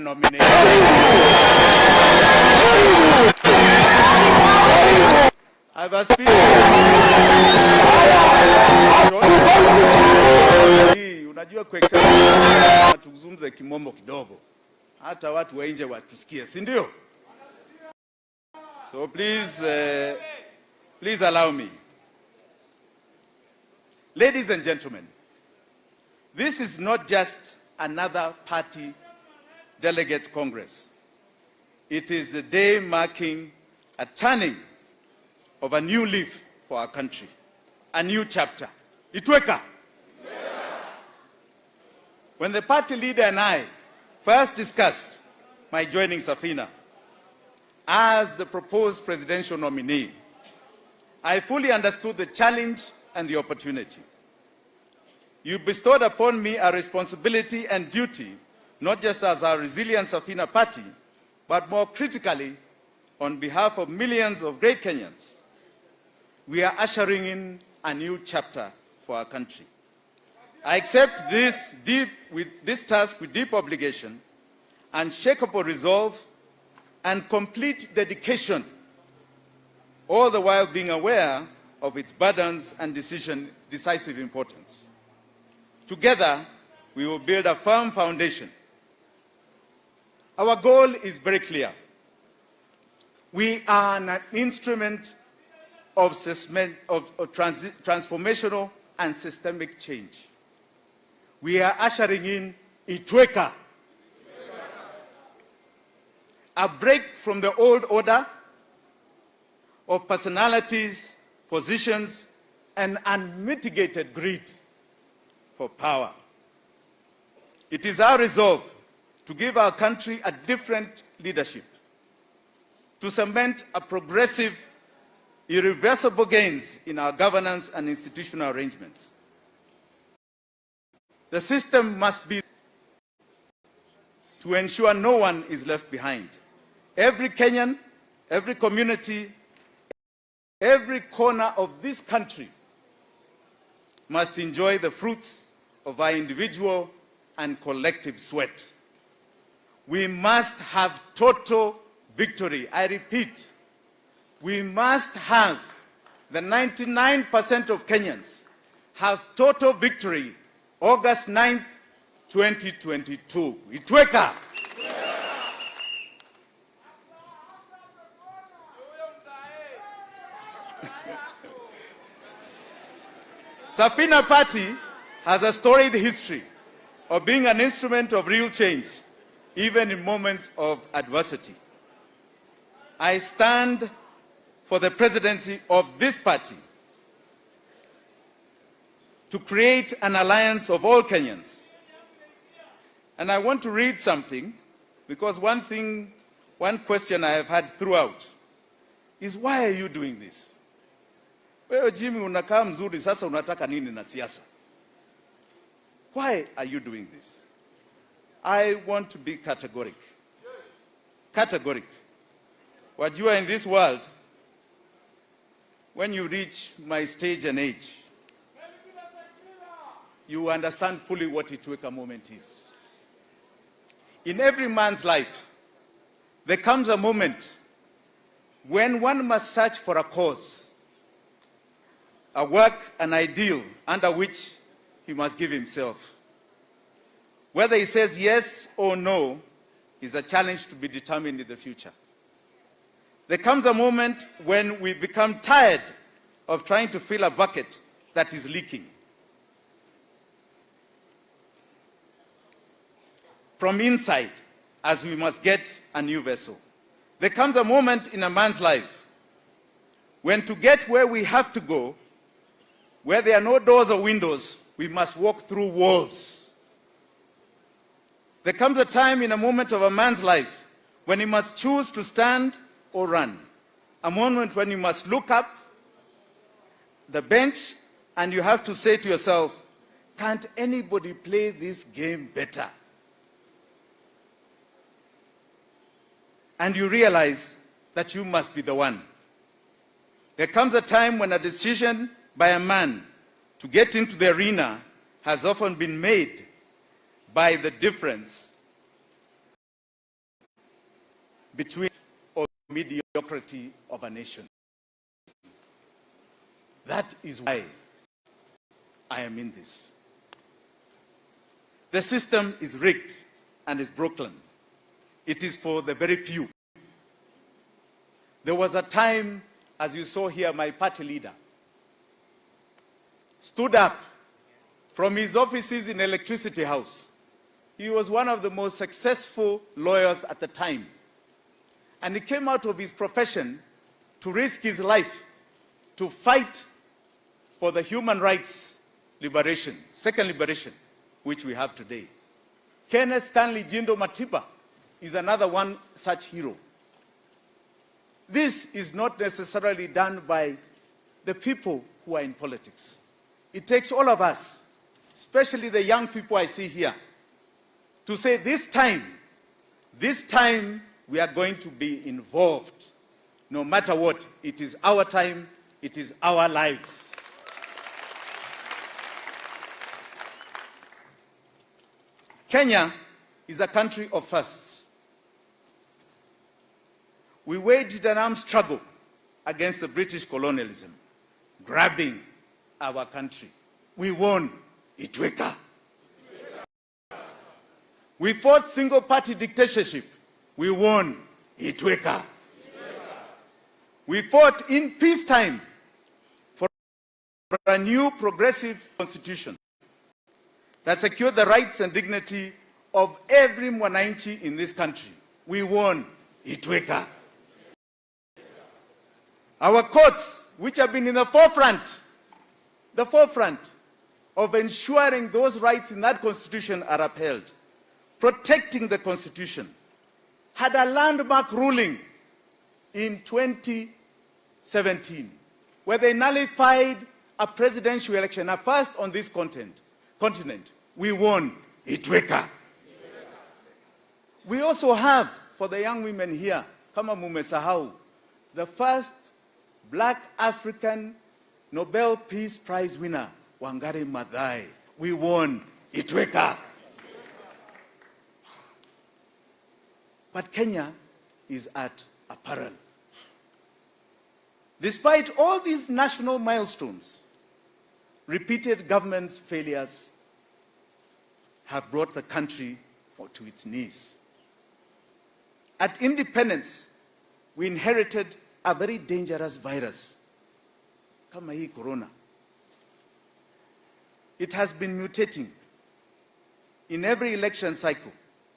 nomination. I have a speech. Unajua kwa tuzungumze kimombo kidogo. Hata watu wa nje watusikie, si ndio? So please allow me. Ladies and gentlemen, this is not just another party delegates congress. It is the day marking a turning of a new leaf for our country, a new chapter. Itweka. When the party leader and I first discussed my joining Safina as the proposed presidential nominee, I fully understood the challenge and the opportunity. You bestowed upon me a responsibility and duty, not just as our resilient Safina party, but more critically, on behalf of millions of great Kenyans. We are ushering in a new chapter for our country. I accept this task with deep obligation, unshakable resolve, and complete dedication, all the while being aware of its burdens and decisive importance. Together, we will build a firm foundation. Our goal is very clear. We are an instrument of transformational and systemic change. We are ushering in Itweka, a break from the old order of personalities, positions, and unmitigated greed for power. It is our resolve to give our country a different leadership, to cement a progressive, irreversible gains in our governance and institutional arrangements. The system must be to ensure no one is left behind. Every Kenyan, every community, every corner of this country must enjoy the fruits of our individual and collective sweat. We must have total victory. I repeat, we must have the 99% of Kenyans have total victory August 9th, 2022. Itweka. Safina Party has a storied history of being an instrument of real change, even in moments of adversity. I stand for the presidency of this party to create an alliance of all Kenyans. And I want to read something, because one question I have had throughout is, why are you doing this? Wewe Jimmy unakaa mzuri, sasa unataka nini na siasa? Why are you doing this? I want to be categoric. Categoric. Wajua, in this world, when you reach my stage and age, you understand fully what Itweka moment is. In every man's life, there comes a moment when one must search for a cause, a work, an ideal under which he must give himself. Whether he says yes or no is a challenge to be determined in the future. There comes a moment when we become tired of trying to fill a bucket that is leaking. From inside, as we must get a new vessel. There comes a moment in a man's life when, to get where we have to go, where there are no doors or windows, we must walk through walls. There comes a time in a moment of a man's life when he must choose to stand or run. A moment when you must look up the bench and you have to say to yourself, can't anybody play this game better? And you realize that you must be the one. There comes a time when a decision by a man to get into the arena has often been made by the difference between or mediocrity of a nation. That is why I am in this. The system is rigged and is broken. It is for the very few. There was a time, as you saw here, my party leader stood up from his offices in Electricity House. He was one of the most successful lawyers at the time. And he came out of his profession to risk his life to fight for the human rights liberation, second liberation, which we have today. Kenneth Stanley Jindo Matiba is another one such hero. This is not necessarily done by the people who are in politics. It takes all of us, especially the young people I see here, to say this time we are going to be involved. No matter what, it is our time, it is our lives. Kenya is a country of firsts. We waged an armed struggle against the British colonialism, grabbing our country. We won. Itweka. We fought single-party dictatorship. We won. Itweka. We fought in peacetime for a new progressive constitution that secured the rights and dignity of every mwananchi in this country. We won. Itweka. Our courts, which have been in the forefront of ensuring those rights in that constitution are upheld, protecting the constitution, had a landmark ruling in 2017, where they nullified a presidential election, a first on this continent. We won. Itweka. We also have, for the young women here, kama mumesahau, the first Black African Nobel Peace Prize winner, Wangari Maathai. We won. Itweka. But Kenya is at a peril. Despite all these national milestones, repeated government failures have brought the country to its knees. At independence, we inherited a very dangerous virus, kama hii corona. It has been mutating in every election cycle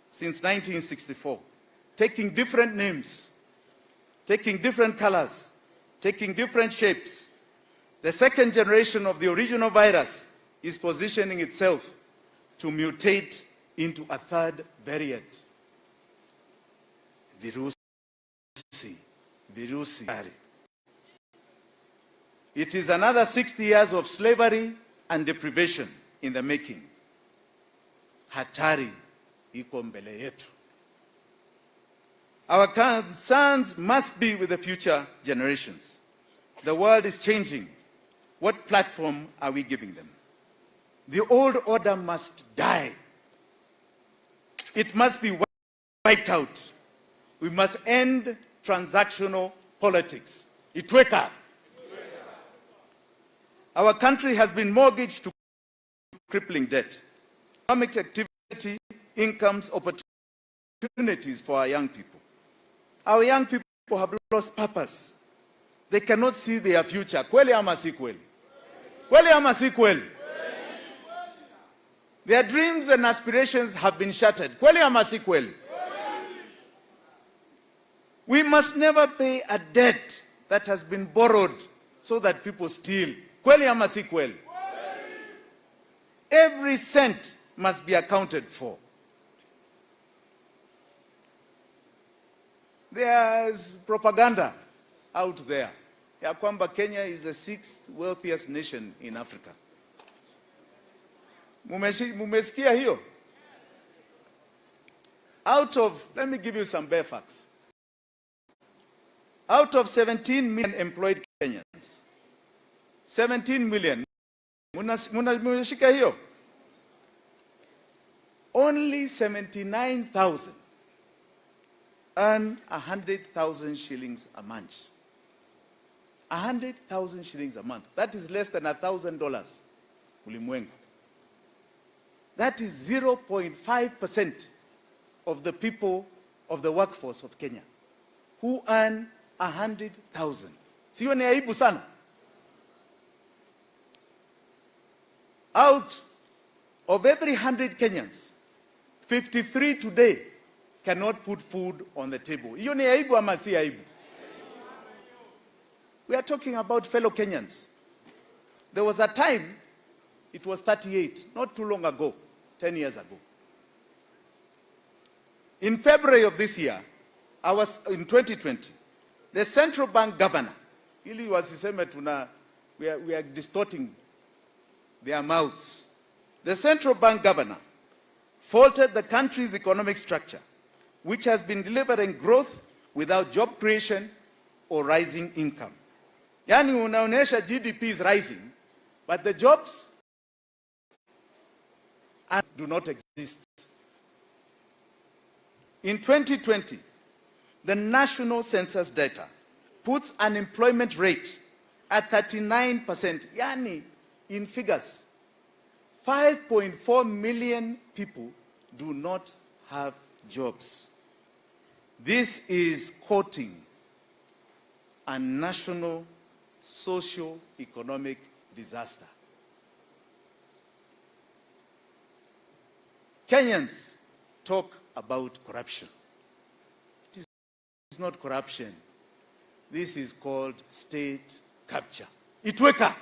since 1964, taking different names, taking different colors, taking different shapes. The second generation of the original virus is positioning itself to mutate into a third variant. Virusi. It is another 60 years of slavery and deprivation in the making. Hatari iko mbele yetu. Our concerns must be with the future generations. The world is changing. What platform are we giving them? The old order must die. It must be wiped out. We must end transactional politics. Itweka. Our country has been mortgaged to crippling debt. Economic activity, incomes, opportunities for our young people. Our young people have lost purpose. They cannot see their future. Kweli ama si kweli? Kweli ama si kweli? Their dreams and aspirations have been shattered. Kweli ama si kweli? We must never pay a debt that has been borrowed so that people steal. Kweli ama si kweli? Every cent must be accounted for. There's propaganda out there ya kwamba Kenya is the 6th wealthiest nation in Africa. Mumesikia hiyo? Let me give you some bare facts. Out of 17 million employed Kenyans, 17 million, munashika hiyo? Only 79,000 earn 100,000 shillings a month. 100,000 shillings a month. That is less than $1,000 ulimwengu. That is 0.5% of the people of the workforce of Kenya who earn 100,000. Sio ni aibu sana? Out of every 100 Kenyans, 53 today cannot put food on the table. Hiyo ni aibu ama si aibu? We are talking about fellow Kenyans. There was a time, it was 38, not too long ago, 10 years ago. In February of this year, in 2020, the central bank governor, we are distorting their mouths. The central bank governor faulted the country's economic structure, which has been delivering growth without job creation or rising income. Yani unaonesha GDP is rising, but the jobs do not exist. In 2020, the national census data puts unemployment rate at 39%. Yani, in figures, 5.4 million people do not have jobs. This is quoting a national socio-economic disaster. Kenyans talk about corruption. It is not corruption. This is called state capture. Itweka.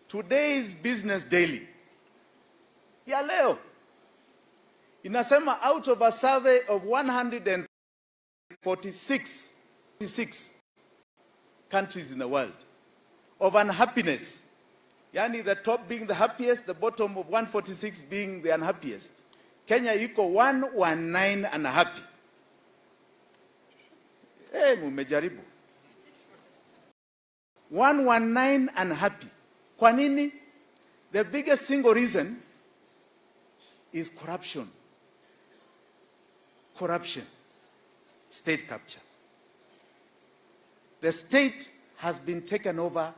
Today's Business Daily ya leo inasema out of a survey of 146 countries in the world of unhappiness, yani the top being the happiest, the bottom of 146 being the unhappiest, Kenya iko 119 unhappy. Mumejaribu. 119 unhappy. Kwa nini? The biggest single reason is corruption. Corruption. State capture. The state has been taken over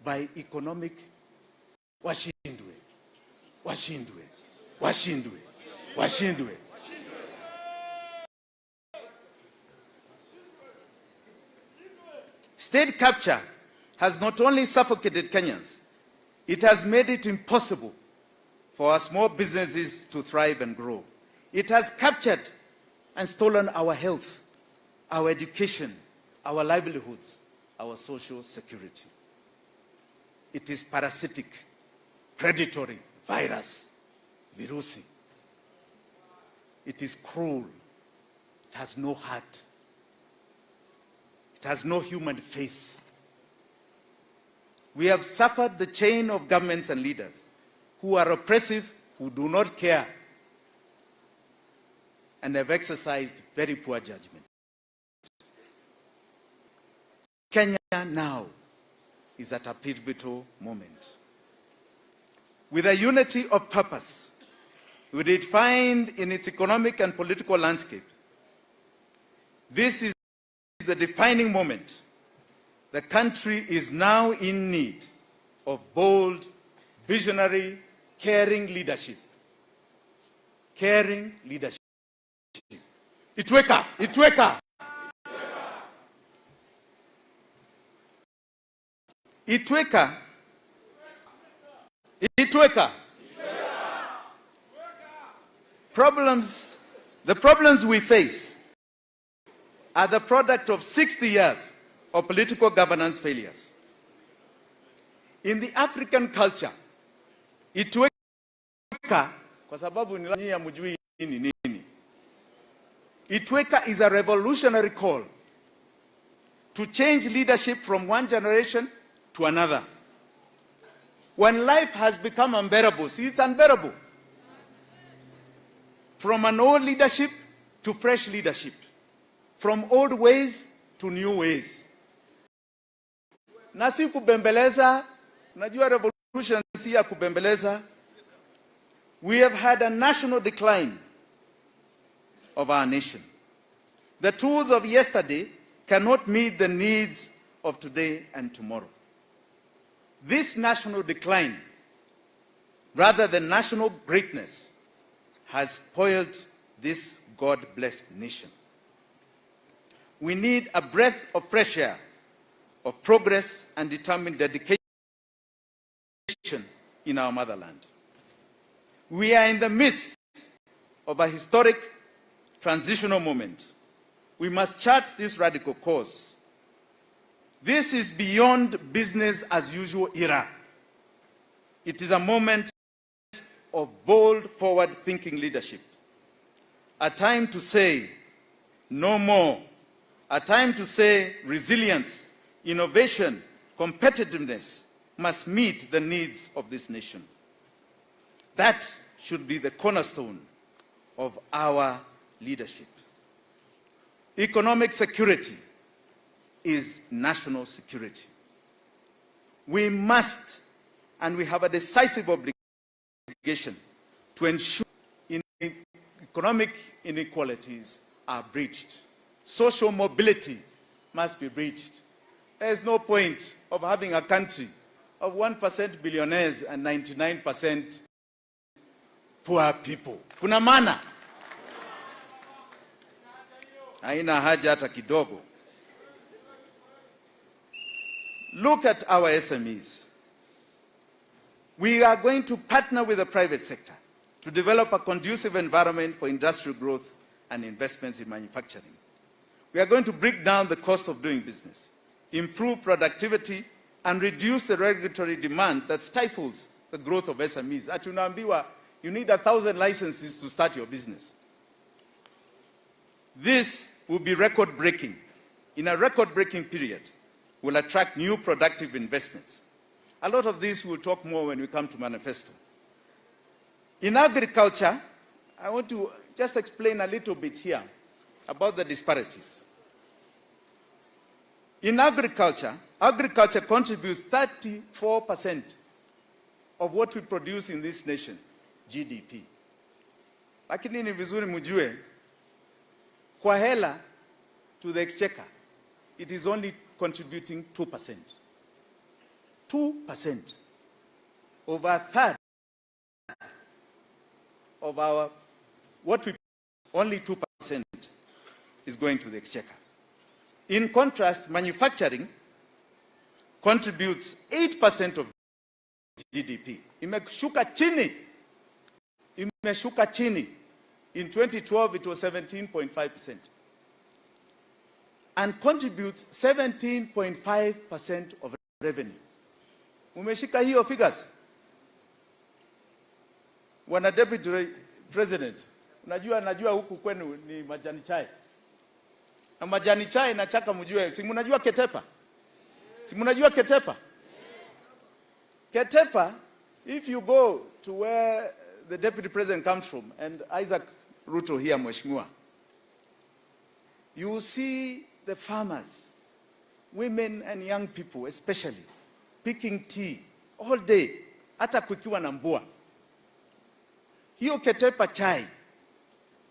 by economic washindwe. State capture has not only suffocated Kenyans, it has made it impossible for our small businesses to thrive and grow. It has captured and stolen our health, our education, our livelihoods, our social security. It is parasitic, predatory, virus, virusi. It is cruel. It has no heart. It has no human face. We have suffered the chain of governments and leaders who are oppressive, who do not care, and have exercised very poor judgment. Kenya now is at a pivotal moment. With a unity of purpose, redefined in its economic and political landscape, this is the defining moment. The country is now in need of bold, visionary, caring leadership. Caring leadership. Itweka. Itweka. Itweka. Itweka. The problems we face are the product of 60 years of political governance failures. In the African culture, Itweka, kwa sababu ni ya mjui nini. Itweka is a revolutionary call to change leadership from one generation to another. When life has become unbearable, see, it's unbearable. From an old leadership to fresh leadership. From old ways to new ways. Na si kubembeleza, najua revolution si ya kubembeleza. We have had a national decline of our nation. The tools of yesterday cannot meet the needs of today and tomorrow. This national decline, rather than national greatness, has spoiled this God-blessed nation. We need a breath of fresh air, of progress and determined dedication in our motherland. We are in the midst of a historic transitional moment. We must chart this radical course. This is beyond business as usual era. It is a moment of bold, forward-thinking leadership. A time to say no more. A time to say resilience, innovation, competitiveness must meet the needs of this nation. That should be the cornerstone of our leadership. Economic security is national security. We must, and we have a decisive obligation to ensure economic inequalities are breached. Social mobility must be breached. There is no point of having a country of 1% billionaires and 99% poor people. Kuna maana? Haina haja hata kidogo. Look at our SMEs. We are going to partner with the private sector to develop a conducive environment for industrial growth and investments in manufacturing. We are going to break down the cost of doing business, improve productivity, and reduce the regulatory demand that stifles the growth of SMEs. Ati unaambiwa, you need 1,000 licenses to start your business. This will be record-breaking. In a record-breaking period, will attract new productive investments. A lot of this we'll talk more when we come to manifesto. In agriculture, I want to just explain a little bit here about the disparities. In agriculture, agriculture contributes 34% of what we produce in this nation, GDP. Lakini ni vizuri mjue, kwa hela to the exchequer, it is only contributing 2%. 2%. Over a third of our, what we, only 2% is going to the exchequer. In contrast, manufacturing contributes 8% of GDP. Imeshuka chini. Imeshuka chini. In 2012, it was 17.5%. And contributes 17.5% of revenue. Umeshika hiyo figures. Wana Deputy President, najua huku kwenu ni majani chai. Na majani chai na chaka mjue, si mnajua ketepa? Si mnajua ketepa? Ketepa, if you go to where the Deputy President comes from, and Isaac Ruto here, Mheshimiwa, you will see the farmers, women and young people especially, picking tea all day, hata kukiwa na mvua. Hiyo ketepa chai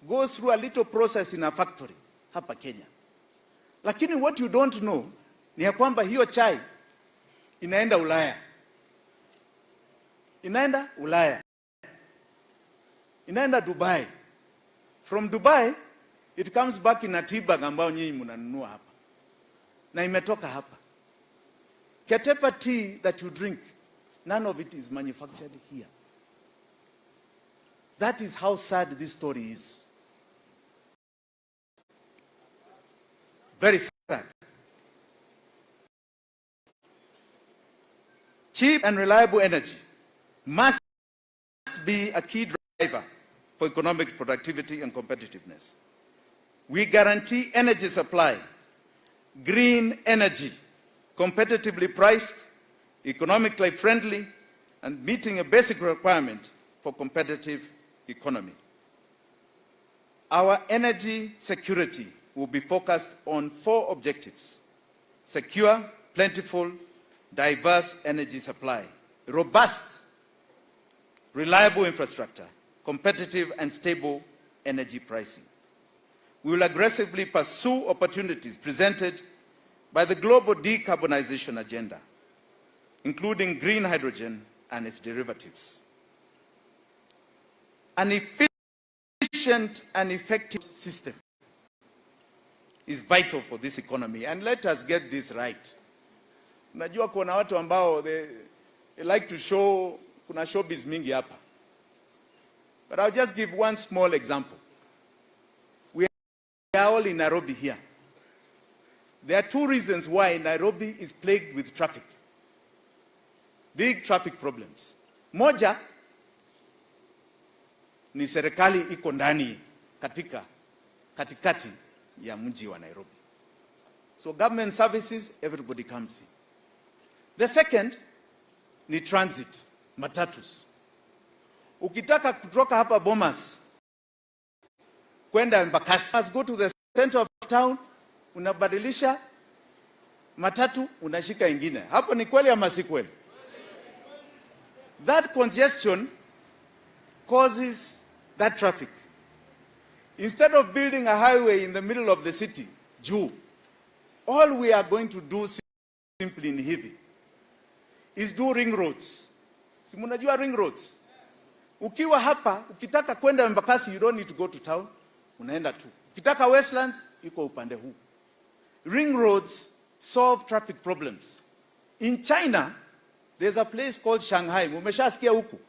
goes through a little process in a factory hapa Kenya. Lakini what you don't know ni ya kwamba hiyo chai inaenda Ulaya. Inaenda Ulaya. Inaenda Dubai. From Dubai, it comes back in a tea bag ambao nyinyi mnanunua hapa. Na imetoka hapa. Ketepa tea that you drink, none of it is manufactured here. That is how sad this story is. Very sad. Cheap and reliable energy must be a key driver for economic productivity and competitiveness. We guarantee energy supply, green energy, competitively priced, economically friendly, and meeting a basic requirement for competitive economy. Our energy security will be focused on 4 objectives: secure, plentiful, diverse energy supply, robust, reliable infrastructure, competitive and stable energy pricing. We will aggressively pursue opportunities presented by the global decarbonization agenda, including green hydrogen and its derivatives. An efficient and effective system is vital for this economy, and let us get this right. Unajua kuna watu ambao they like to show, kuna showbiz mingi hapa. But I'll just give one small example. We are all in Nairobi here. There are two reasons why Nairobi is plagued with traffic. Big traffic problems. Moja ni serikali iko ndani katikati ya mji wa Nairobi. So government services, everybody comes in. The second ni transit, matatus. Ukitaka kutoka hapa Bomas kwenda Embakasi, must go to the center of town, unabadilisha matatu, unashika ingine. Hapo ni kweli ama si kweli? That congestion causes that traffic. Instead of building a highway in the middle of the city, all we are going to do simply in hivi is do ring roads. Si mnajua ring roads? Ukiwa hapa, ukitaka kwenda Embakasi, you don't need to go to town, unaenda tu. Ukitaka Westlands, iko upande huu. Ring roads solve traffic problems. In China, there's a place called Shanghai. Umeshasikia huku?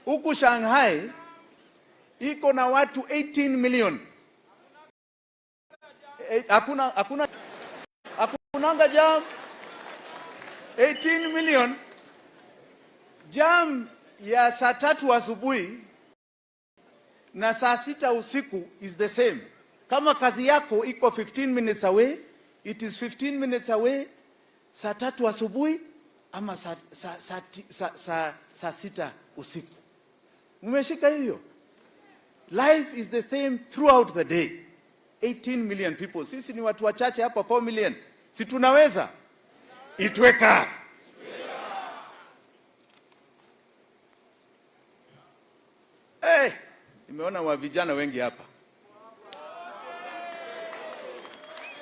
Huku Shanghai iko na watu 18 million. Hakunanga jam. 18 million. Jam ya saa 3 asubuhi na saa 6 usiku is the same. Kama kazi yako iko 15 minutes away, it is 15 minutes away saa 3 asubuhi ama saa 6 usiku. Umeshika hiyo? Life is the same throughout the day. 18 million people. Sisi ni watu wachache hapa, 4 million. Si tunaweza? Itweka. Nimeona wa vijana wengi hapa.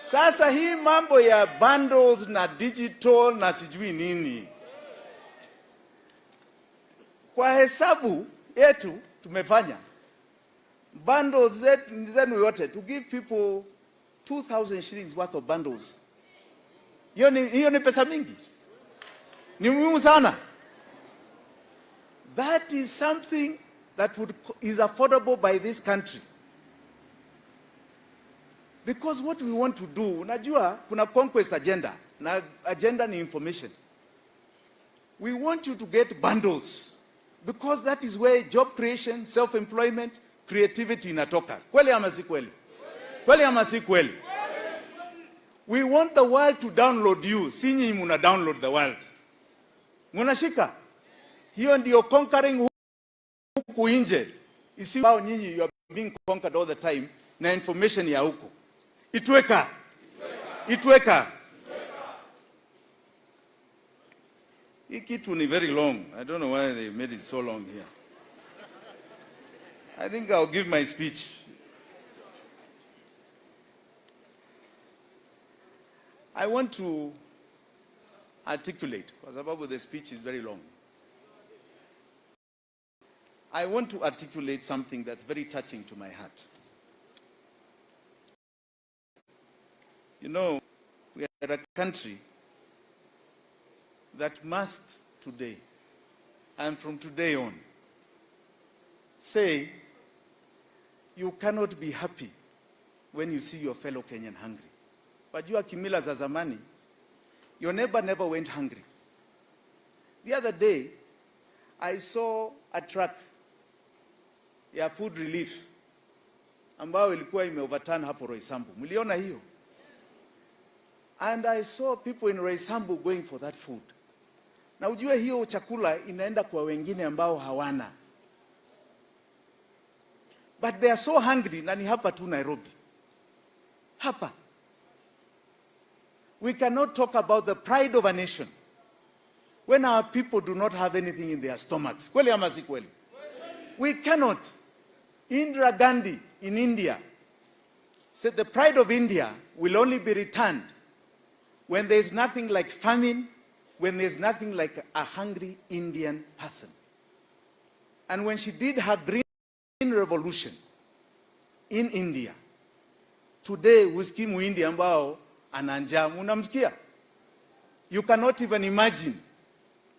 Sasa hii mambo ya bundles na digital na sijui nini. Kwa hesabu yetu tumefanya bundles zenu yote to give people 2,000 shillings worth of bundles. Hiyo ni pesa mingi. Ni muhimu sana. That is something that is affordable by this country. Because what we want to do, unajua kuna conquest agenda, na agenda ni information. We want you to get bundles because that is where job creation, self-employment, creativity inatoka. Kweli ama si kweli? Kweli ama si kweli? We want the world to download you. Si nyinyi muna download the world. Munashika? Hiyo ndio conquering huku nje. Isi bao nyinyi you are being conquered all the time na information ya huku. Itweka. Hii kitu ni very long. I don't know why they made it so long here. I think I'll give my speech. I want to articulate, because above the speech is very long. I want to articulate something that's very touching to my heart. You know, we are a country that must today, and from today on, say you cannot be happy when you see your fellow Kenyan hungry. Wajua kimila za zamani, your neighbor never went hungry. The other day, I saw a truck ya food relief ambayo ilikuwa imeoverturn hapo Roysambu. Mliona hiyo? And I saw people in Roysambu going for that food. Na ujue hiyo chakula inaenda kwa wengine ambao hawana. But they are so hungry, na ni hapa tu Nairobi. Hapa. We cannot talk about the pride of a nation when our people do not have anything in their stomachs. Kweli ama si kweli? We cannot. Indira Gandhi in India said the pride of India will only be returned when there's nothing like famine, when there's nothing like a hungry Indian person. And when she did her green revolution in India, today husikii muhindi ambao ana njaa, unamsikia? You cannot even imagine.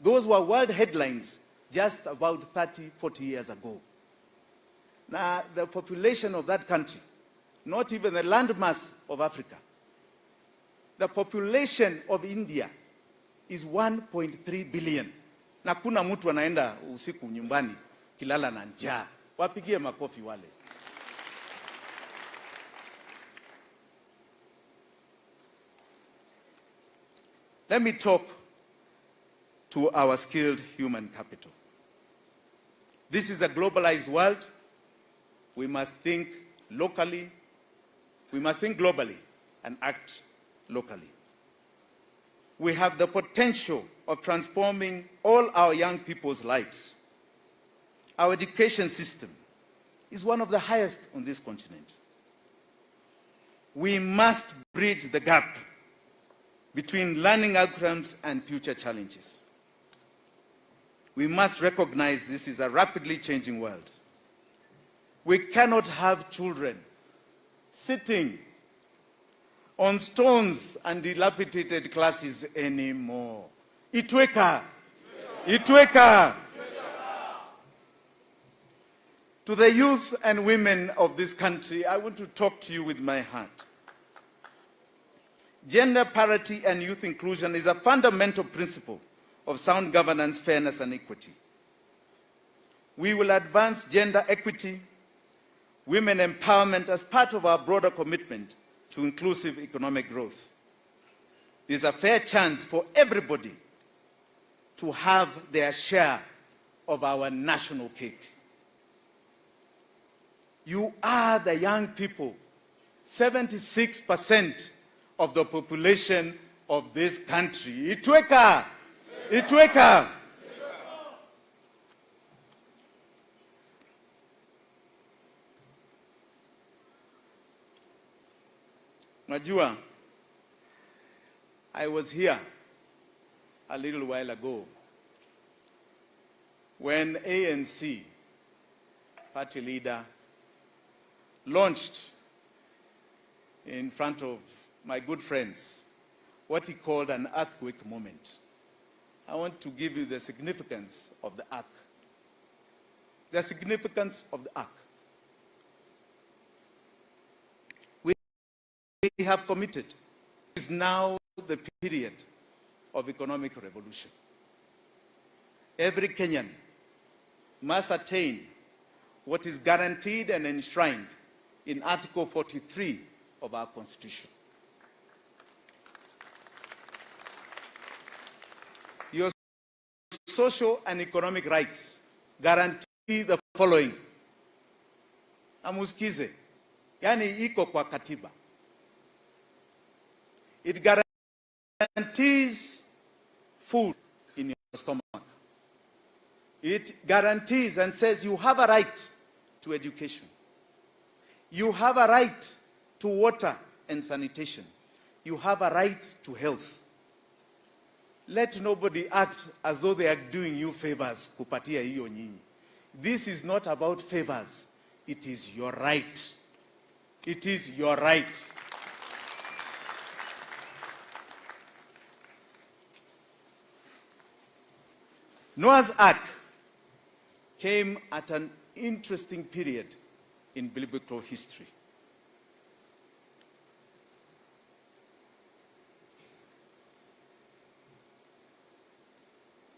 Those were world headlines just about 30, 40 years ago. Now, the population of that country, not even the landmass of Africa, the population of India is 1.3 billion. Na kuna mtu anaenda usiku nyumbani kilala na njaa. Wapigie makofi wale. Let me talk to our skilled human capital. This is a globalized world. We must think locally. We must think globally and act locally. We have the potential of transforming all our young people's lives. Our education system is one of the highest on this continent. We must bridge the gap between learning outcomes and future challenges. We must recognize this is a rapidly changing world. We cannot have children sitting on stones and dilapidated classes anymore. Itweka. Itweka. To the youth and women of this country, I want to talk to you with my heart. Gender parity and youth inclusion is a fundamental principle of sound governance, fairness, and equity. We will advance gender equity, women empowerment as part of our broader commitment to inclusive economic growth. There's a fair chance for everybody to have their share of our national cake. You are the young people, 76% of the population of this country. Itweka! Itweka! Najua, I was here a little while ago when ANC party leader launched in front of my good friends what he called an earthquake moment. I want to give you the significance of the ark. The significance of the ark. We have committed. It is now the period of economic revolution. Every Kenyan must attain what is guaranteed and enshrined in Article 43 of our Constitution. Your social and economic rights guarantee the following. Amuskize, yani iko kwa katiba. It guarantees food in your stomach. It guarantees and says you have a right to education. You have a right to water and sanitation. You have a right to health. Let nobody act as though they are doing you favors. Kupatia hiyo nyinyi. This is not about favors. It is your right. It is your right. Noah's Ark came at an interesting period in biblical history.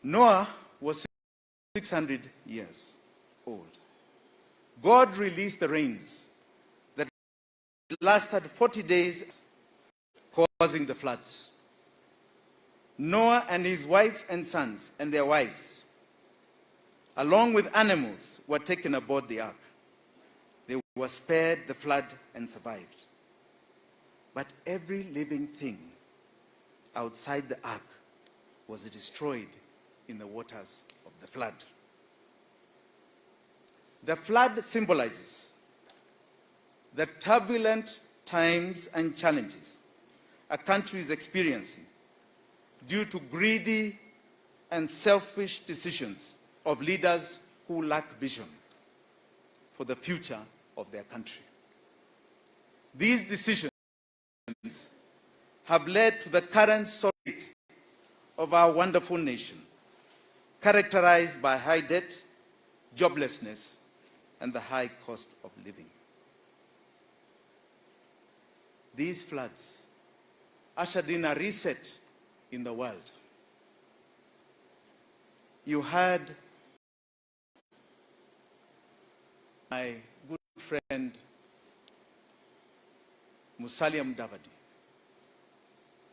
Noah was 600 years old. God released the rains that lasted 40 days, causing the floods. Noah and his wife and sons and their wives, along with animals, were taken aboard the ark. They were spared the flood and survived. But every living thing outside the ark was destroyed in the waters of the flood. The flood symbolizes the turbulent times and challenges a country is experiencing due to greedy and selfish decisions of leaders who lack vision for the future of their country. These decisions have led to the current state of our wonderful nation, characterized by high debt, joblessness, and the high cost of living. These floods ushered in a reset in the world. You heard my good friend Musalia Mudavadi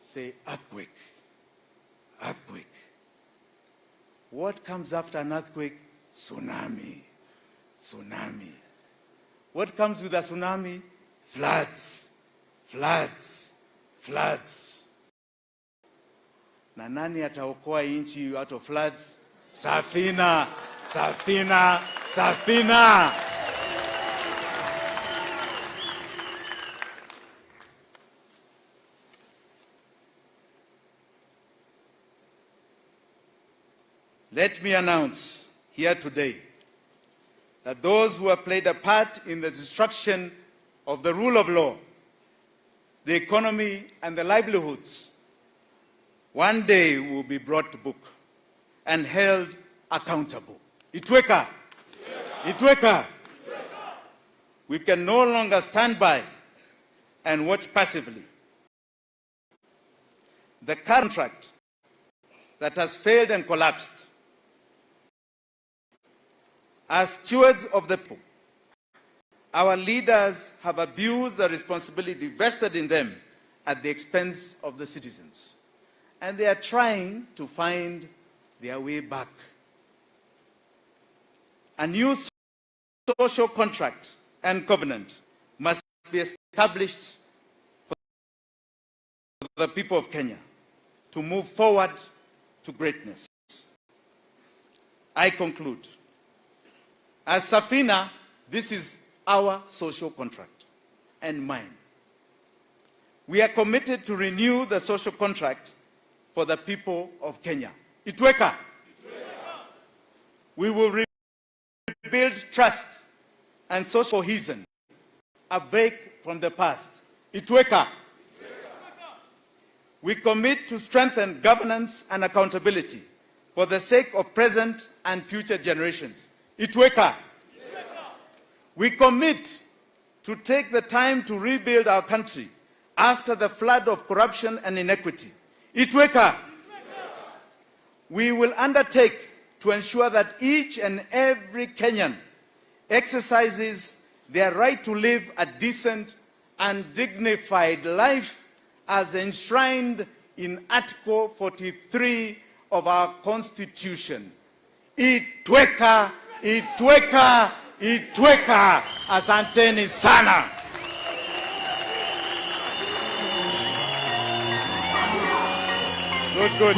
say earthquake, earthquake. What comes after an earthquake? Tsunami, tsunami. What comes with a tsunami? Floods, floods, floods. Na nani ataokoa inchi out of floods? Safina, Safina, Safina. Let me announce here today that those who have played a part in the destruction of the rule of law, the economy, and the livelihoods, one day will be brought to book and held accountable. Itweka, Itweka. We can no longer stand by and watch passively. The contract that has failed and collapsed. As stewards of the people, our leaders have abused the responsibility vested in them at the expense of the citizens. And they are trying to find their way back. A new social contract and covenant must be established for the people of Kenya to move forward to greatness. I conclude. As Safina, this is our social contract and mine. We are committed to renew the social contract for the people of Kenya. Itweka. We will rebuild trust and social cohesion, a break from the past. Itweka. We commit to strengthen governance and accountability for the sake of present and future generations. Itweka. We commit to take the time to rebuild our country after the flood of corruption and inequity. Itweka. We will undertake to ensure that each and every Kenyan exercises their right to live a decent and dignified life as enshrined in Article 43 of our Constitution. Itweka, Itweka, Itweka. Asanteni sana. Good, good.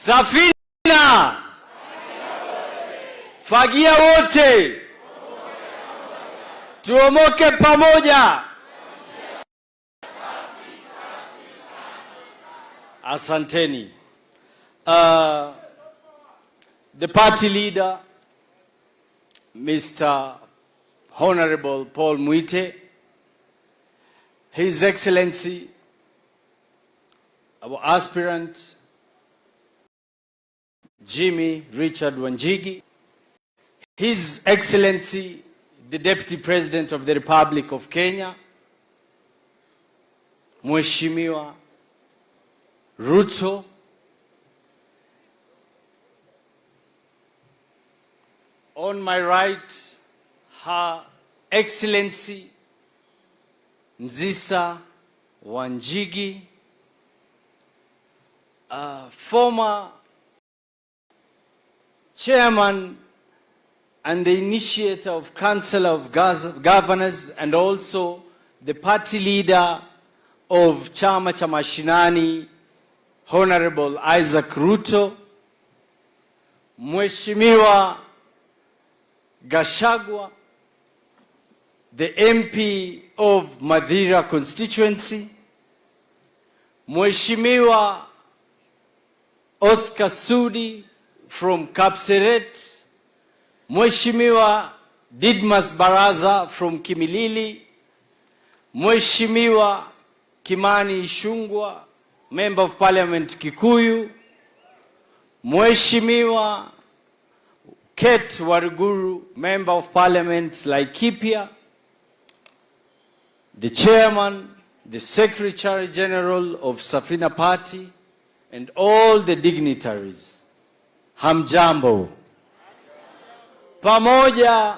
Safina, fagia wote, tuomoke pamoja. Asanteni. The party leader, Mr. Honorable Paul Mwite, His Excellency, our aspirant, Jimmy Richard Wanjigi, His Excellency, the Deputy President of the Republic of Kenya, Mheshimiwa Ruto, on my right, Her Excellency Nzisa Wanjigi, former chairman and the initiator of Council of Governors and also the party leader of Chama cha Mashinani, Honorable Isaac Ruto, Mheshimiwa Gachagua, the MP of Mathira constituency, Mheshimiwa Oscar Sudi from Kapseret, Mheshimiwa Didmas Baraza from Kimilili, Mheshimiwa Kimani Ichung'wah, Member of Parliament Kikuyu, Mheshimiwa Kate Waruguru, Member of Parliament Laikipia, the Chairman, the Secretary General of Safina Party, and all the dignitaries. Hamjambo. Pamoja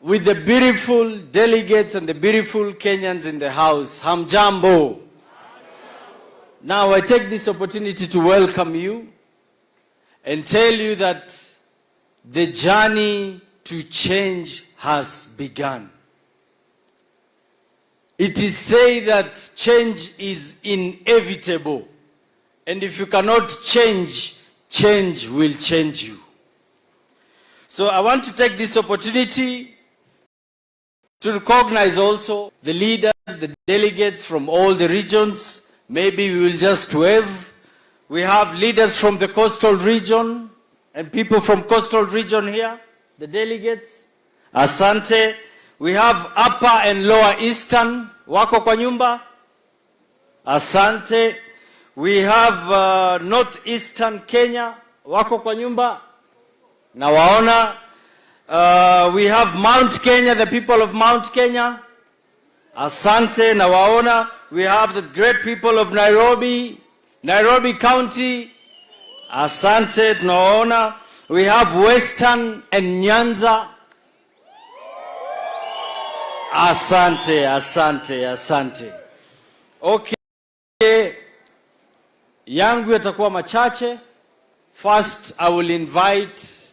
with the beautiful delegates and the beautiful Kenyans in the house. Hamjambo. Now I take this opportunity to welcome you and tell you that the journey to change has begun. It is said that change is inevitable. And if you cannot change, change will change you. So I want to take this opportunity to recognize also the leaders, the delegates from all the regions. Maybe we will just wave. We have leaders from the coastal region and people from coastal region here, the delegates. Asante. We have upper and lower eastern. Wako kwa nyumba. Asante. We have northeastern Kenya. Wako kwa nyumba. Nawaona. We have Mount Kenya, the people of Mount Kenya. Asante, nawaona. We have the great people of Nairobi, Nairobi County. Asante, tunaona. We have Western and Nyanza. Asante, asante, asante. Okay. Yangu yatakuwa machache. First, I will invite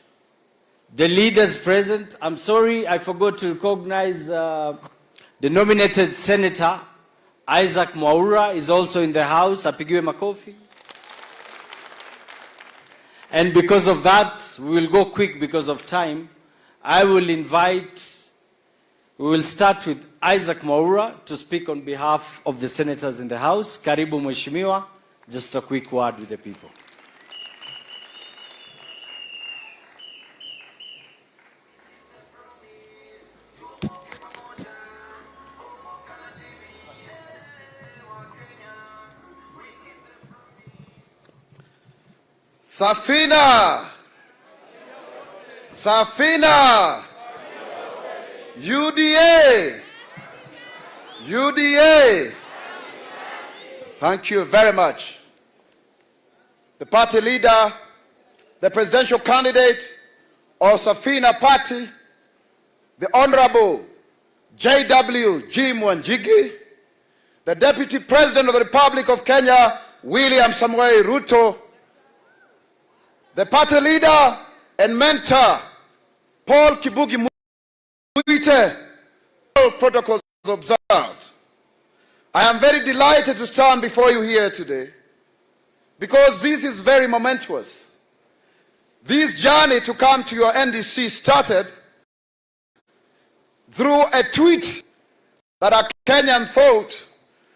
the leaders present. I'm sorry, I forgot to recognize the nominated Senator, Isaac Mwaura, is also in the house. Apigiwe makofi. And because of that, we will go quick because of time. I will invite, we will start with Isaac Mwaura to speak on behalf of the senators in the house. Karibu Mheshimiwa, just a quick word with the people. Safina! Safina! UDA! UDA! Thank you very much. The party leader, the presidential candidate of Safina Party, the Honorable J.W. Jim Wanjigi, the Deputy President of the Republic of Kenya, William Samoei Ruto, the party leader and mentor, Paul Kibugi Mwite, all protocols observed. I am very delighted to stand before you here today because this is very momentous. This journey to come to your NDC started through a tweet that a Kenyan thought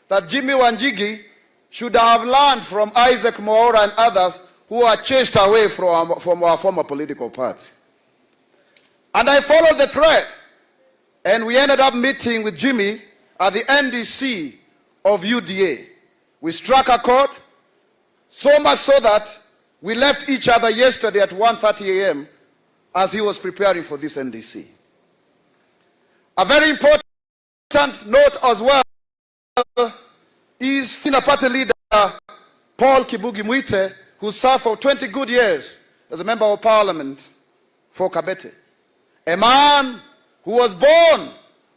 that Jimmy Wanjigi should have learned from Isaac Mwaura and others who are chased away from our former political party. And I followed the thread, and we ended up meeting with Jimmy at the NDC of UDA. We struck a chord, so much so that We left each other yesterday at 1:30 a.m. as he was preparing for this NDC. A very important note as well is Safina party leader Paul Kibugi Mwite, who served for 20 good years as a member of parliament for Kabete. A man who was born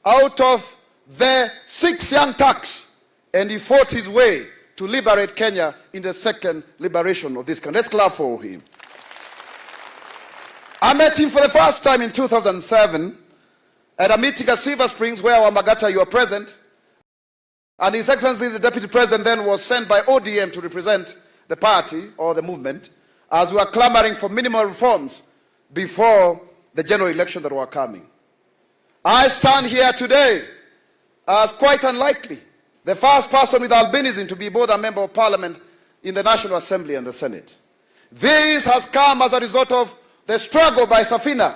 out of the 6 young Turks, and he fought his way to liberate Kenya in the second liberation of this country. Let's clap for him. I met him for the first time in 2007 at a meeting at Silver Springs where Wamagata, you were present. And His Excellency, the Deputy President, then was sent by ODM to represent the party or the movement as we were clamoring for minimal reforms before the general election that were coming. I stand here today as quite unlikely the first person with albinism to be both a member of parliament in the National Assembly and the Senate. This has come as a result of the struggle by Safina,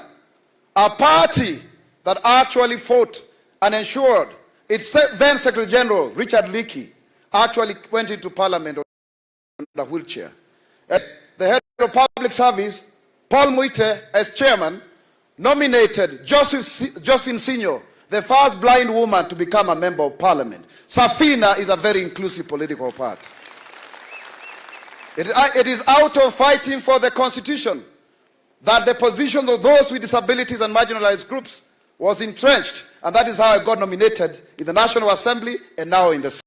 a party that actually fought and ensured its then Secretary General, Richard Leakey, actually went into parliament on a wheelchair. The head of public service, Paul Mwite, as chairman, nominated Josephine Senior, the first blind woman to become a member of parliament. Safina is a very inclusive political party. It is out of fighting for the constitution that the position of those with disabilities and marginalized groups was entrenched, and that is how I got nominated in the National Assembly and now in the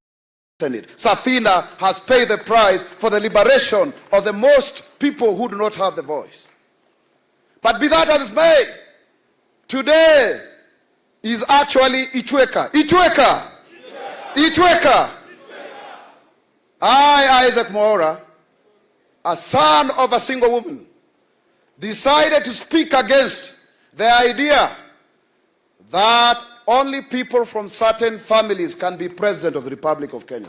Senate. Safina has paid the price for the liberation of the most people who do not have the voice. But be that as it may, today is actually Itweka. Itweka! Itweka! I, Isaac Moora, a son of a single woman, decided to speak against the idea that only people from certain families can be president of the Republic of Kenya.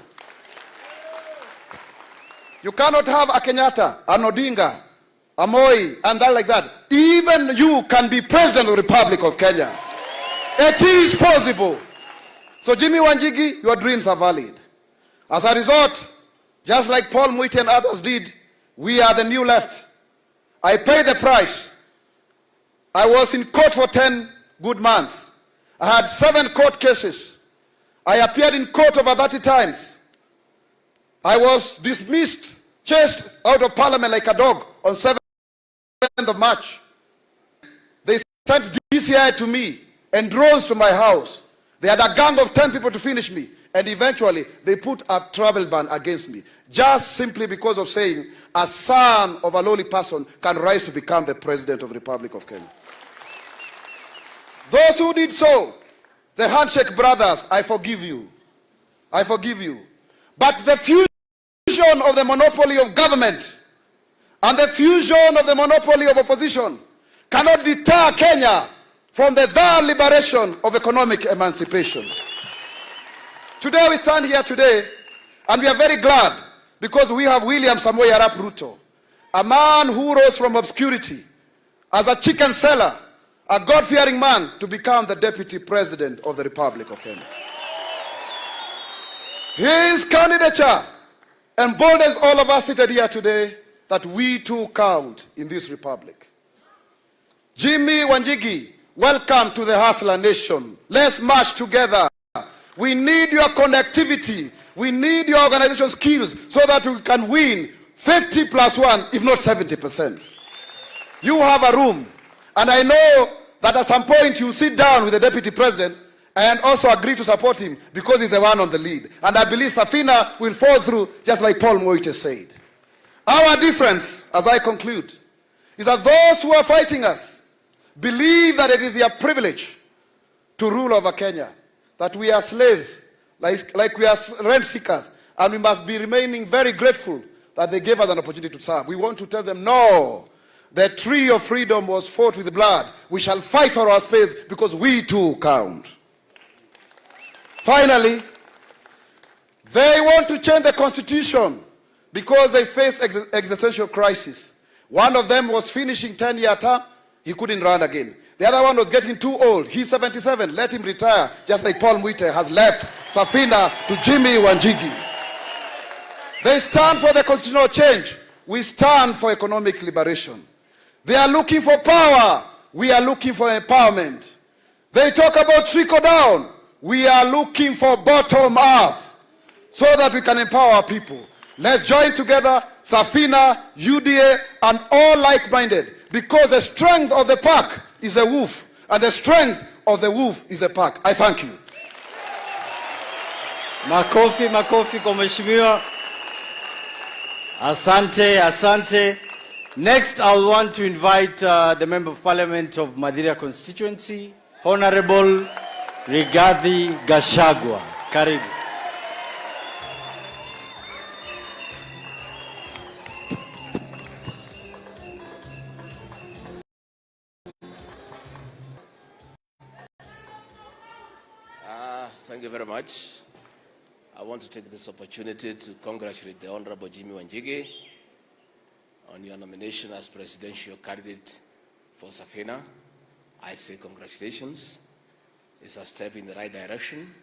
You cannot have a Kenyatta, an Odinga, a Moi, and that like that. Even you can be president of the Republic of Kenya. It is possible. So Jimmy Wanjigi, your dreams are valid. As a result, just like Paul Mwite and others did, we are the new left. I paid the price. I was in court for 10 good months. I had 7 court cases. I appeared in court over 30 times. I was dismissed, chased out of parliament like a dog on 7th of March. They sent DCI to me and drones to my house. They had a gang of 10 people to finish me. And eventually, they put a travel ban against me. Just simply because of saying a son of a lowly person can rise to become the president of the Republic of Kenya. Those who did so, the handshake brothers, I forgive you. I forgive you. But the fusion of the monopoly of government and the fusion of the monopoly of opposition cannot deter Kenya from the liberation of economic emancipation. Today we stand here today and we are very glad because we have William Samoei Arap Ruto, a man who rose from obscurity as a chicken seller, a God-fearing man, to become the deputy president of the Republic of Kenya. His candidature emboldens all of us seated here today that we too count in this republic. Jimmy Wanjigi, welcome to the Hustler Nation. Let's march together. We need your connectivity. We need your organization skills so that we can win 50 plus 1, if not 70%. You have a room. And I know that at some point you'll sit down with the deputy president and also agree to support him because he's the one on the lead. And I believe Safina will fall through just like Paul Mwite said. Our difference, as I conclude, is that those who are fighting us believe that it is their privilege to rule over Kenya, that we are slaves, like we are rent seekers, and we must be remaining very grateful that they gave us an opportunity to serve. We want to tell them, no, the tree of freedom was fought with blood. We shall fight for our space because we too count. Finally, they want to change the constitution because they faced existential crisis. One of them was finishing 10-year term. He couldn't run again. The other one was getting too old. He's 77. Let him retire, just like Paul Mwite has left Safina to Jimmy Wanjigi. They stand for the constitutional change we stand for economic liberation. They are looking for power. We are looking for empowerment. They talk about trickle down. We are looking for bottom up so that we can empower our people. Let's join together, Safina, UDA, and all like-minded, because the strength of the pack is a wolf, and the strength of the wolf is a pack. I thank you. Makofi kwa mheshimiwa. Asante, asante. Next, I'll want to invite the Member of Parliament of Madira constituency, Honorable Rigathi Gachagua. Karibu. Thank you very much. I want to take this opportunity to congratulate the Honorable Jimmy Wanjigi on your nomination as presidential candidate for Safina. I say congratulations. It's a step in the right direction.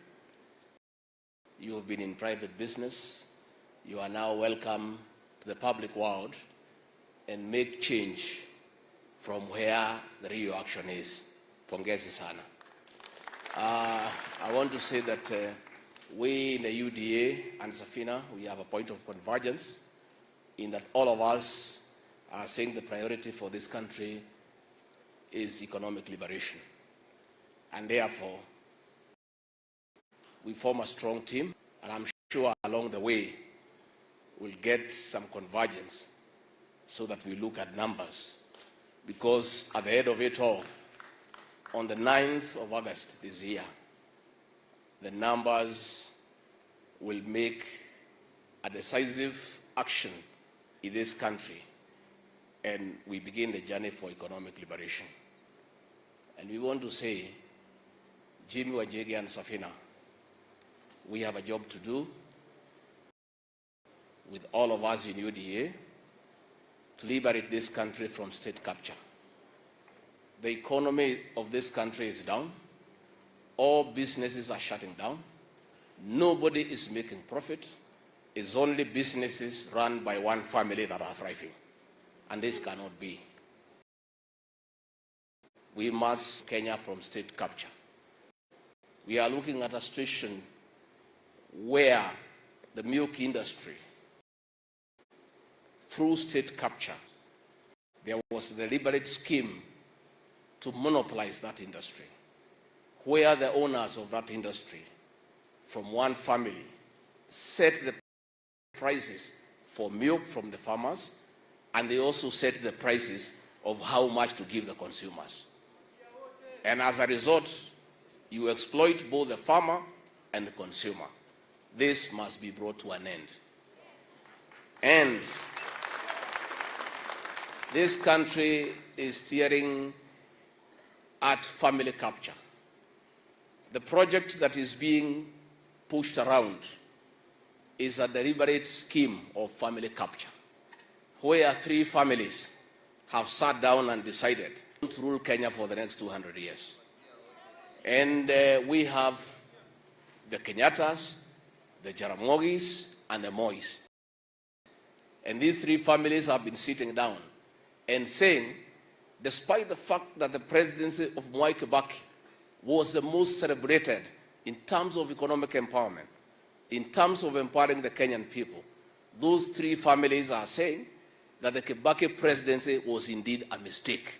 You have been in private business. You are now welcome to the public world and make change from where the real action is. Pongezi sana. I want to say that we in the UDA and Safina, we have a point of convergence in that all of us are saying the priority for this country is economic liberation. And therefore, we form a strong team, and I'm sure along the way we'll get some convergence so that we look at numbers. Because at the end of it all, on the 9th of August this year, the numbers will make a decisive action in this country, and we begin the journey for economic liberation. And we want to say, Jimmy Wanjigi and Safina, we have a job to do with all of us in UDA to liberate this country from state capture. The economy of this country is down. All businesses are shutting down. Nobody is making profit. It's only businesses run by one family that are thriving. And this cannot be. We must Kenya from state capture. We are looking at a situation where the milk industry, through state capture, there was a deliberate scheme to monopolize that industry, where the owners of that industry from one family set the prices for milk from the farmers, and they also set the prices of how much to give the consumers. And as a result, you exploit both the farmer and the consumer. This must be brought to an end. And this country is steering at family capture. The project that is being pushed around is a deliberate scheme of family capture, where 3 families have sat down and decided to rule Kenya for the next 200 years. And we have the Kenyatas, the Jaramogis, and the Mois. And these 3 families have been sitting down and saying, despite the fact that the presidency of Mwai Kibaki was the most celebrated in terms of economic empowerment, in terms of empowering the Kenyan people, those 3 families are saying that the Kibaki presidency was indeed a mistake.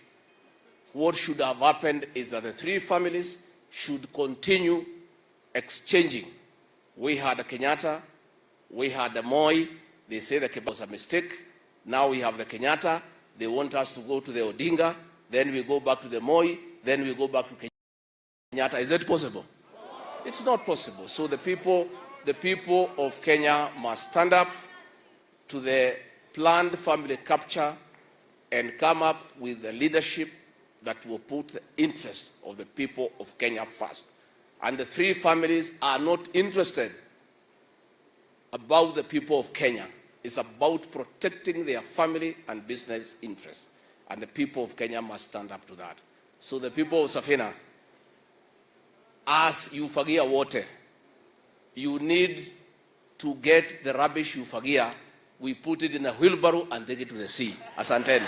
What should have happened is that the 3 families should continue exchanging. We had the Kenyatta, we had the Moi, they say the Kibaki was a mistake. Now we have the Kenyatta, they want us to go to the Odinga, then we go back to the Moi, then we go back to Kenyatta. Is it possible? It's not possible. So the people of Kenya must stand up to the planned family capture and come up with the leadership that will put the interest of the people of Kenya first. And the 3 families are not interested about the people of Kenya. It's about protecting their family and business interests. And the people of Kenya must stand up to that. So the people of Safina, as you fagia water, you need to get the rubbish you fagia we put it in a wheelbarrow and take it to the sea. Asanteni.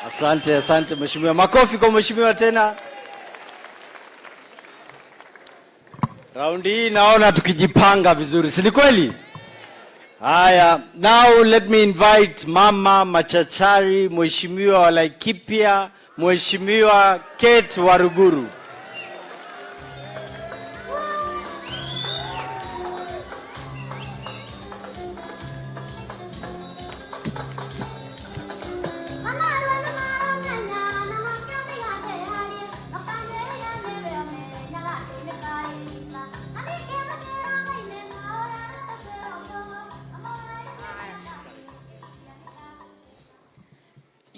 Asante, asante mheshimiwa. Makofi kwa mheshimiwa tena. Raundi hii naona tukijipanga vizuri, si kweli? Haya, now let me invite mama machachari, mheshimiwa wa Laikipia, mheshimiwa Kate Waruguru.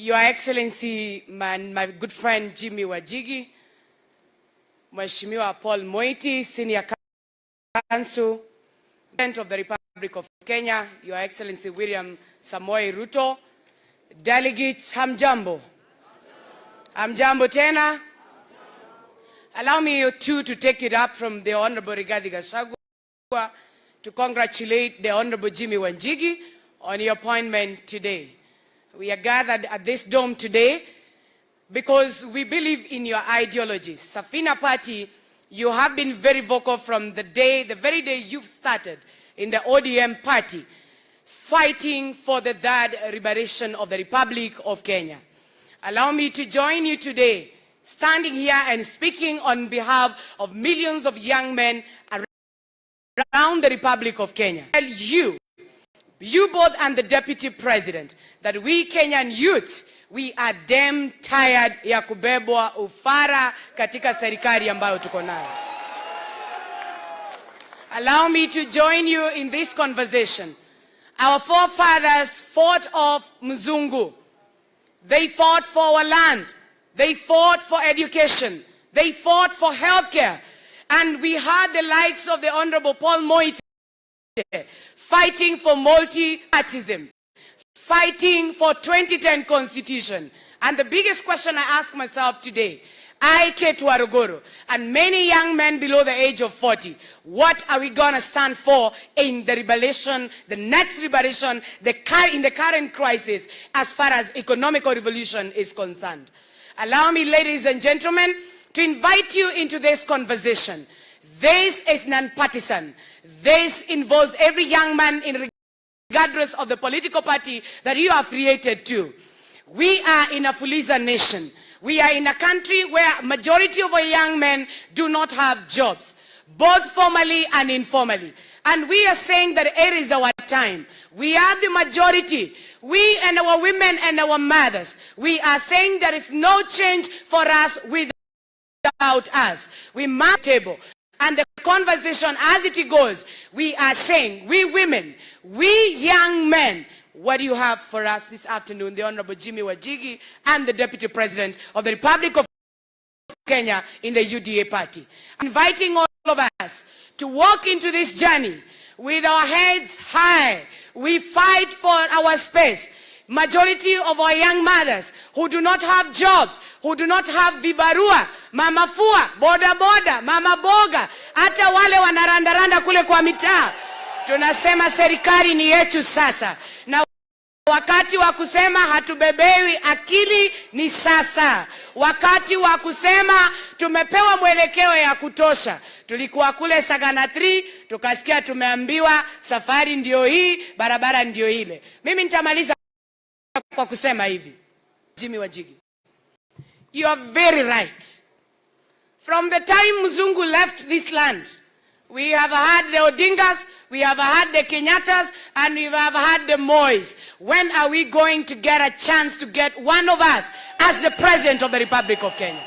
Your Excellency, my good friend Jimmy Wajigi, Mheshimiwa Paul Moiti, Senior Counsel, President of the Republic of Kenya, Your Excellency William Samoei Ruto, Delegates, hamjambo. Hamjambo tena. Allow me to take it up from the Honorable Rigathi Gachagua to congratulate the Honorable Jimmy Wanjigi on your appointment today. We are gathered at this dome today because we believe in your ideologies. Safina Party, you have been very vocal from the very day you've started in the ODM party, fighting for the third liberation of the Republic of Kenya. Allow me to join you today, standing here and speaking on behalf of millions of young men around the Republic of Kenya. You both and the Deputy President, that we Kenyan youth, we are damn tired ya kubebwa ufara katika serikali ambayo tuko nayo. Allow me to join you in this conversation. Our forefathers fought off Mzungu. They fought for our land. They fought for education. They fought for healthcare. And we had the likes of the Honorable Paul Moiti fighting for multi-partyism, fighting for 2010 constitution. And the biggest question I ask myself today, I, Kate Waruguru, and many young men below the age of 40, what are we going to stand for in the liberation, the next liberation, in the current crisis as far as economic revolution is concerned? Allow me, ladies and gentlemen, to invite you into this conversation. This is non-partisan. This involves every young man regardless of the political party that you are affiliated to. We are in a Fuliza nation. We are in a country where majority of our young men do not have jobs, both formally and informally. And we are saying that it is our time. We are the majority. We and our women and our mothers. We are saying there is no change for us without us. We must table. And the conversation as it goes, we are saying, we women, we young men, what do you have for us this afternoon? The Honorable Jimmy Wajigi and the Deputy President of the Republic of Kenya in the UDA party. Inviting all of us to walk into this journey with our heads high. We fight for our space. Majority of our young mothers who do not have jobs, who do not have vibarua, mama fua, boda boda, mama boga, hata wale wanarandaranda kule kwa mitaa. Tunasema serikali ni yetu sasa. Na wakati wa kusema hatubebewi akili ni sasa. Wakati wa kusema tumepewa mwelekeo ya kutosha. Tulikuwa kule Sagana 3, tukasikia tumeambiwa safari ndio hii, barabara ndio ile. Mimi nitamaliza kwa kusema hivi. Jimmy Wajigi, you are very right. From the time Mzungu left this land, we have had the Odingas, we have had the Kenyatas, and we have had the Mois. When are we going to get a chance to get one of us as the President of the Republic of Kenya?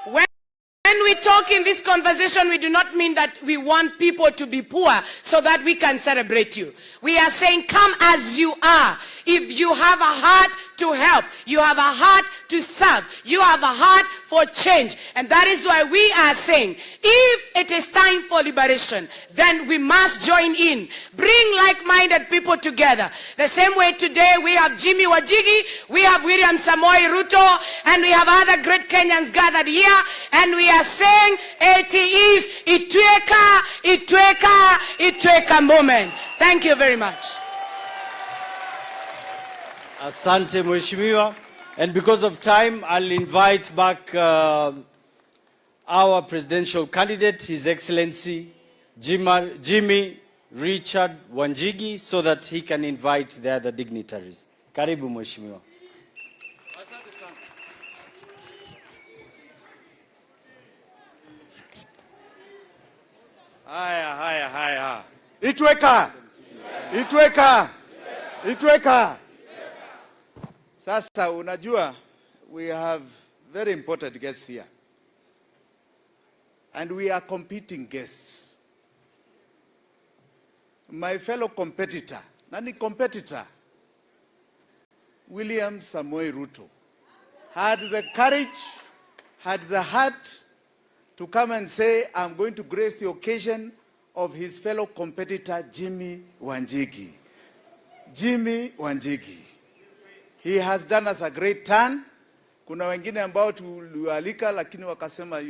When we talk in this conversation, we do not mean that we want people to be poor so that we can celebrate you. We are saying, come as you are. If you have a heart to help, you have a heart to serve, you have a heart for change. And that is why we are saying, if it is time for liberation, then we must join in. Bring like-minded people together. The same way today we have Jimmy Wajigi, we have William Samoei Ruto, and we have other great Kenyans gathered here, and we are saying saying it is Itweka moment. Thank you very much. Asante Mheshimiwa. And because of time, I'll invite back our presidential candidate, His Excellency Jimmy Richard Wanjigi, so that he can invite the other dignitaries. Karibu Mheshimiwa. Haya. Itweka. Sasa unajua, we have very important guests here. And we are competing guests. My fellow competitor, William Samoei Ruto, had the courage, had the heart to come and say, I'm going to grace the occasion of his fellow competitor, Jimmy Wanjigi. He has done us a great turn. Kuna wengine ambao tulialika lakini wakasema,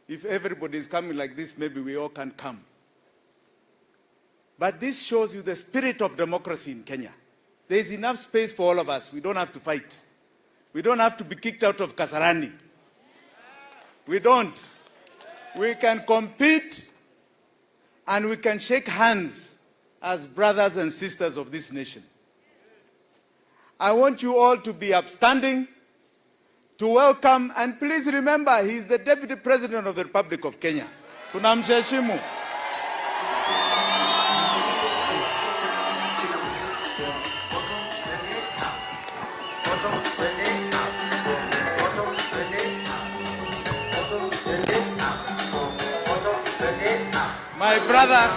if everybody is coming like this, maybe we all can come. But this shows you the spirit of democracy in Kenya. There is enough space for all of us. We don't have to fight. We don't have to be kicked out of Kasarani. We don't. We can compete and we can shake hands as brothers and sisters of this nation. I want you all to be upstanding, to welcome, and please remember, he is the Deputy President of the Republic of Kenya. Tunamheshimu. My brother,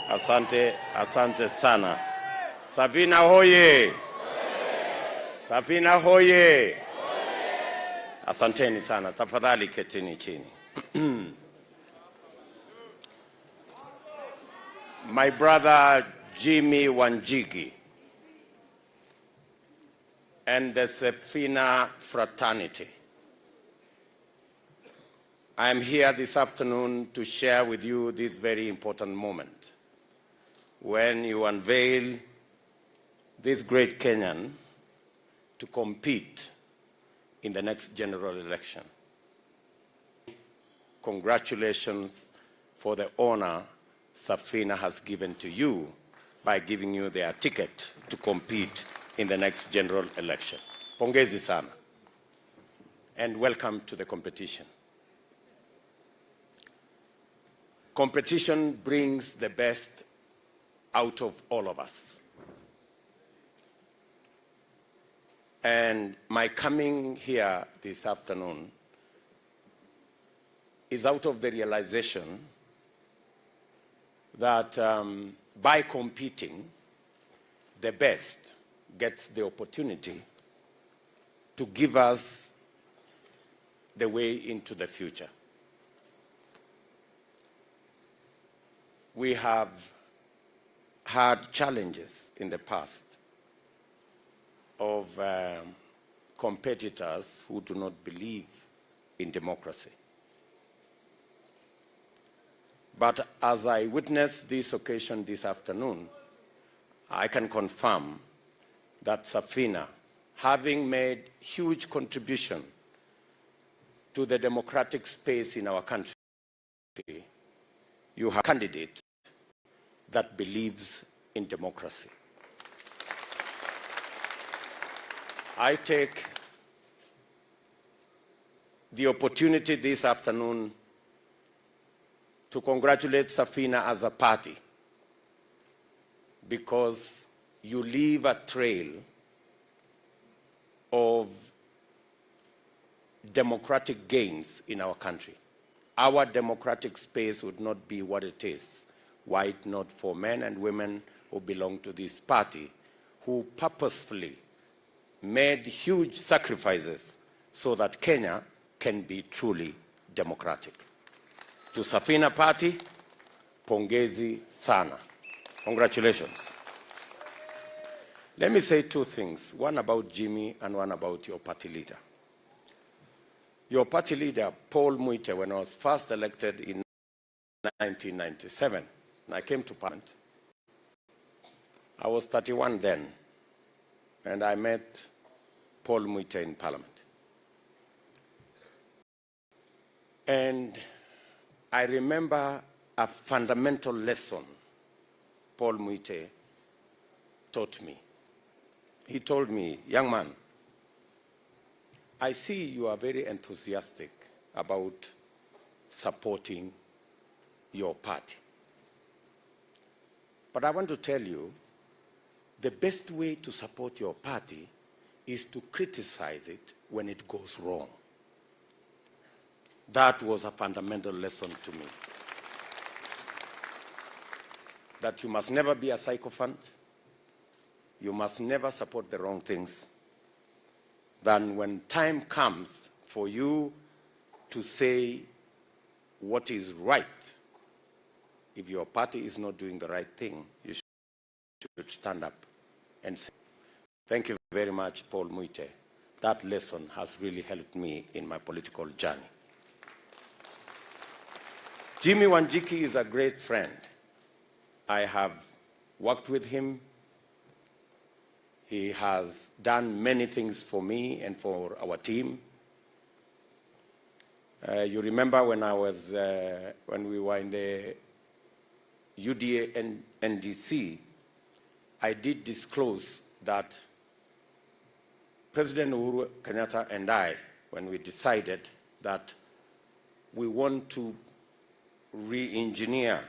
Asante sana. Safina hoye. Safina hoye. Asanteni sana. Tafadhali ketini chini. My brother Jimmy Wanjigi and the Safina fraternity, I am here this afternoon to share with you this very important moment when you unveil this great Kenyan to compete in the next general election. Congratulations for the honor Safina has given to you by giving you their ticket to compete in the next general election. Pongezi sana. And welcome to the competition. Competition brings the best out of all of us. And my coming here this afternoon is out of the realization that by competing, the best gets the opportunity to give us the way into the future. We have had challenges in the past of competitors who do not believe in democracy. But as I witnessed this occasion this afternoon, I can confirm that Safina, having made huge contribution to the democratic space in our country, you have a candidate that believes in democracy. I take the opportunity this afternoon to congratulate Safina as a party, because you leave a trail of democratic gains in our country. Our democratic space would not be what it is were it not for men and women who belong to this party, who purposefully made huge sacrifices so that Kenya can be truly democratic. To Safina Party, pongezi sana. Congratulations. Let me say two things, one about Jimmy and one about your party leader. Your party leader, Paul Muite, when I was first elected in 1997, and I came to Parliament, I was 31 then, and I met Paul Muite in Parliament. And I remember a fundamental lesson Paul Muite taught me. He told me, young man, I see you are very enthusiastic about supporting your party. But I want to tell you, the best way to support your party is to criticize it when it goes wrong. That was a fundamental lesson to me. That you must never be a sycophant. You must never support the wrong things. Then when time comes for you to say what is right, if your party is not doing the right thing, you should stand up and say, thank you very much, Paul Muite. That lesson has really helped me in my political journey. Jimmy Wanjiki is a great friend. I have worked with him. He has done many things for me and for our team. You remember when when we were in the UDA and NDC, I did disclose that President Uhuru Kenyatta and I, when we decided that we want to re-engineer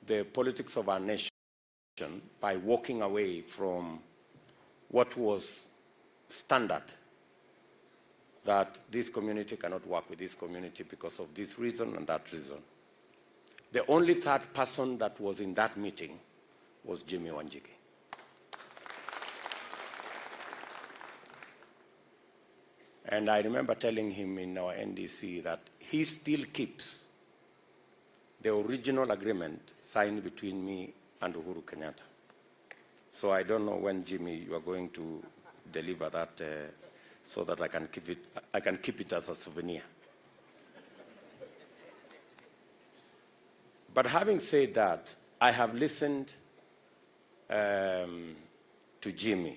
the politics of our nation by walking away from what was standard, that this community cannot work with this community because of this reason and that reason. The only third person that was in that meeting was Jimmy Wanjiki. And I remember telling him in our NDC that he still keeps the original agreement signed between me and Uhuru Kenyatta. So I don't know when, Jimmy, you are going to deliver that so that I can keep it as a souvenir. But having said that, I have listened to Jimmy,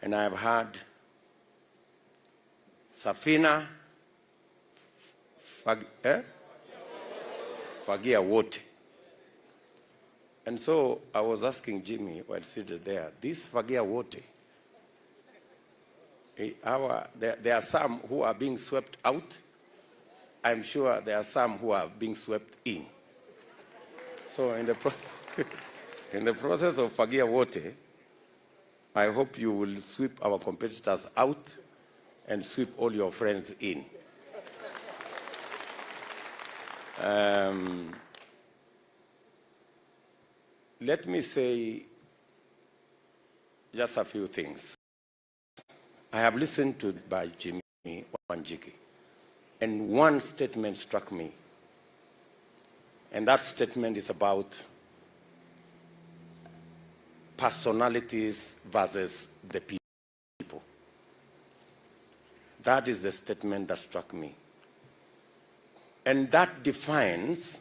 and I have heard Safina, Fagia Wote. And so I was asking Jimmy while seated there, this Fagia Wote, there are some who are being swept out. I'm sure there are some who are being swept in. So in the process of Fagia Wote, I hope you will sweep our competitors out and sweep all your friends in. Let me say just a few things. I have listened to by Jimmy Wanjiki, and one statement struck me, and that statement is about personalities versus the people. That is the statement that struck me. And that defines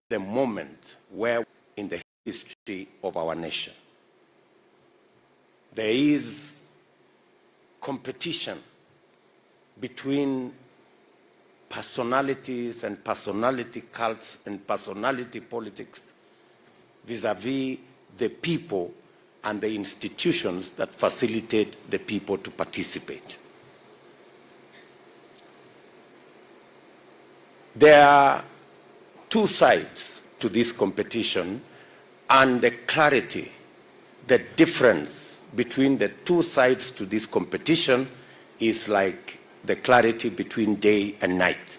the moment where in the history of our nation there is competition between personalities and personality cults and personality politics vis-a-vis the people and the institutions that facilitate the people to participate. There are two sides to this competition, and the clarity, the difference between the two sides to this competition is like the clarity between day and night.